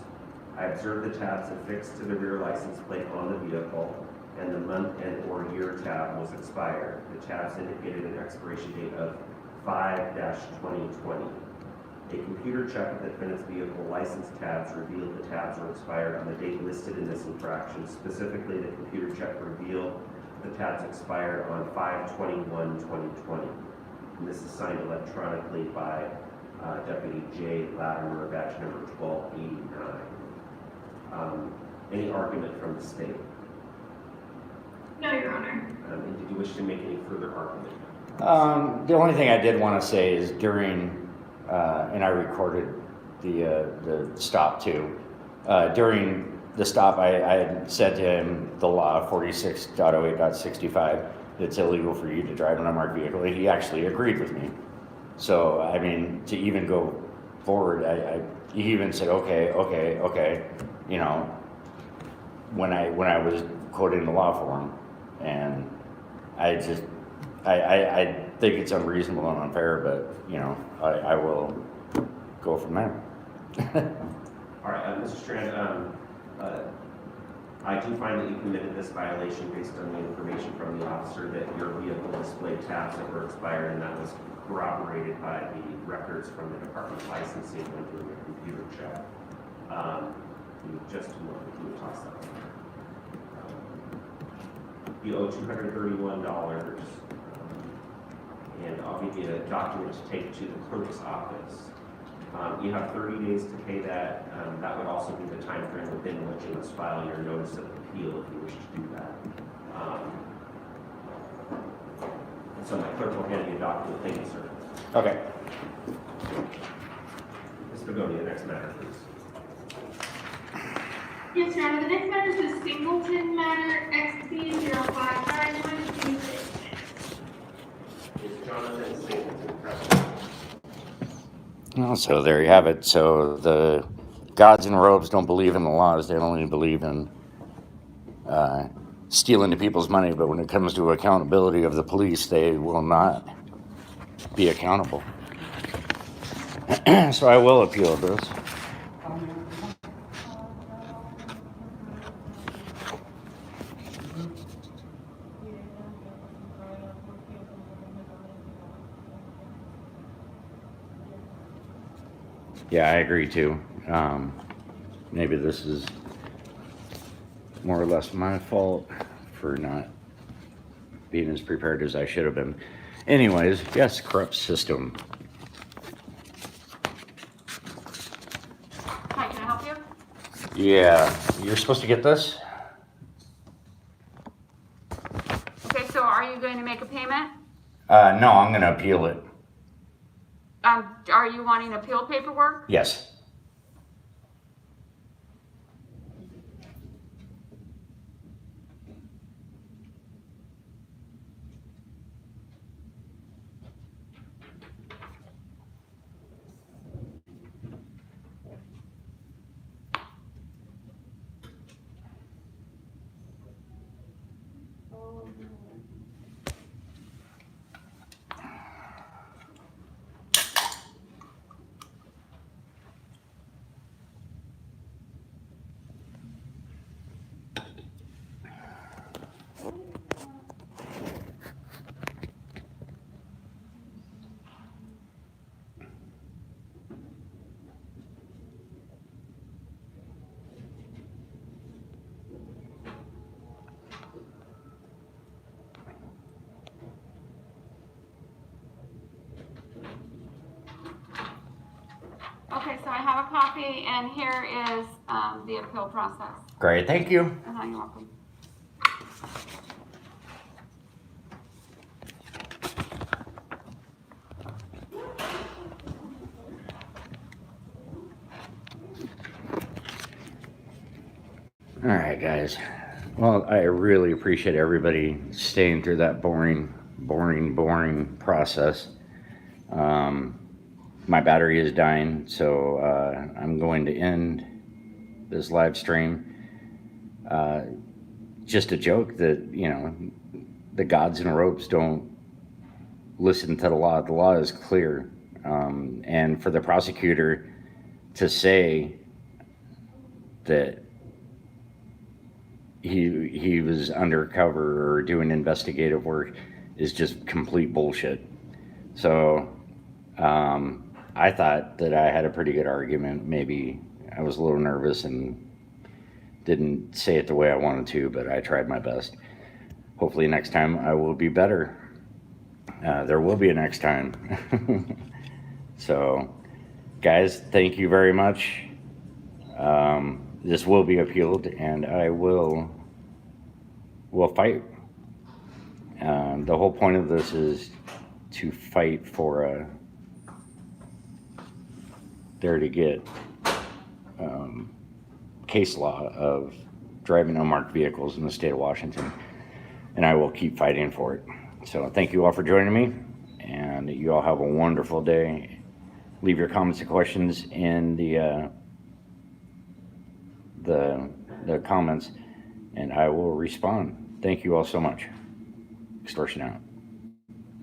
I observed the tabs affixed to the rear license plate on the vehicle, and the month and or year tab was expired. The tabs indicated an expiration date of 5-2020. A computer check of the defendant's vehicle license tabs revealed the tabs were expired on the date listed in this infraction. Specifically, the computer check revealed the tabs expired on 5/21/2020. And this is signed electronically by Deputy J. Latimer, badge number 1289. Any argument from the state? No, Your Honor. And did you wish to make any further argument? The only thing I did want to say is during, and I recorded the stop too. During the stop, I had said to him the law 46.08.65 it's illegal for you to drive an unmarked vehicle. He actually agreed with me. So I mean, to even go forward, he even said okay. You know, when I was quoting the law for him, and I think it's unreasonable and unfair, but, you know, I will go from there. All right, Mr. Strand, I do find that you committed this violation based on the information from the officer that your vehicle displayed tabs that were expired, and that was corroborated by the records from the Department of Licensing when doing a computer check. Just to look if you would toss that on there. You owe $231, and I'll give you a document to take to the clerk's office. You have 30 days to pay that. That would also be the time frame within which you must file your notice of appeal if you wish to do that. And so my clerk will hand you a document. Thank you, sir. Okay. Mr. Goni, the next matter, please. Yes, Your Honor, the next matter is the Singleton matter, XP 059126. Is Jonathan Singleton present? Well, so there you have it. So the gods in robes don't believe in the laws. They only believe in stealing the people's money. But when it comes to accountability of the police, they will not be accountable. So I will appeal this. Yeah, I agree too. Maybe this is more or less my fault for not being as prepared as I should have been. Anyways, yes, corrupt system. Hi, can I help you? Yeah, you're supposed to get this? Okay, so are you going to make a payment? No, I'm going to appeal it. Are you wanting appeal paperwork? Yes. Okay, so I have a copy, and here is the appeal process. Great, thank you. You're welcome. All right, guys. Well, I really appreciate everybody staying through that boring process. My battery is dying, so I'm going to end this live stream. Just a joke that, you know, the gods in robes don't listen to the law. The law is clear. And for the prosecutor to say that he was undercover or doing investigative work is just complete bullshit. So I thought that I had a pretty good argument. Maybe I was a little nervous and didn't say it the way I wanted to, but I tried my best. Hopefully next time I will be better. There will be a next time. So guys, thank you very much. This will be appealed, and I will fight. The whole point of this is to fight for there to get case law of driving unmarked vehicles in the state of Washington, and I will keep fighting for it. So thank you all for joining me, and you all have a wonderful day. Leave your comments and questions in the comments, and I will respond. Thank you all so much. Extortion out.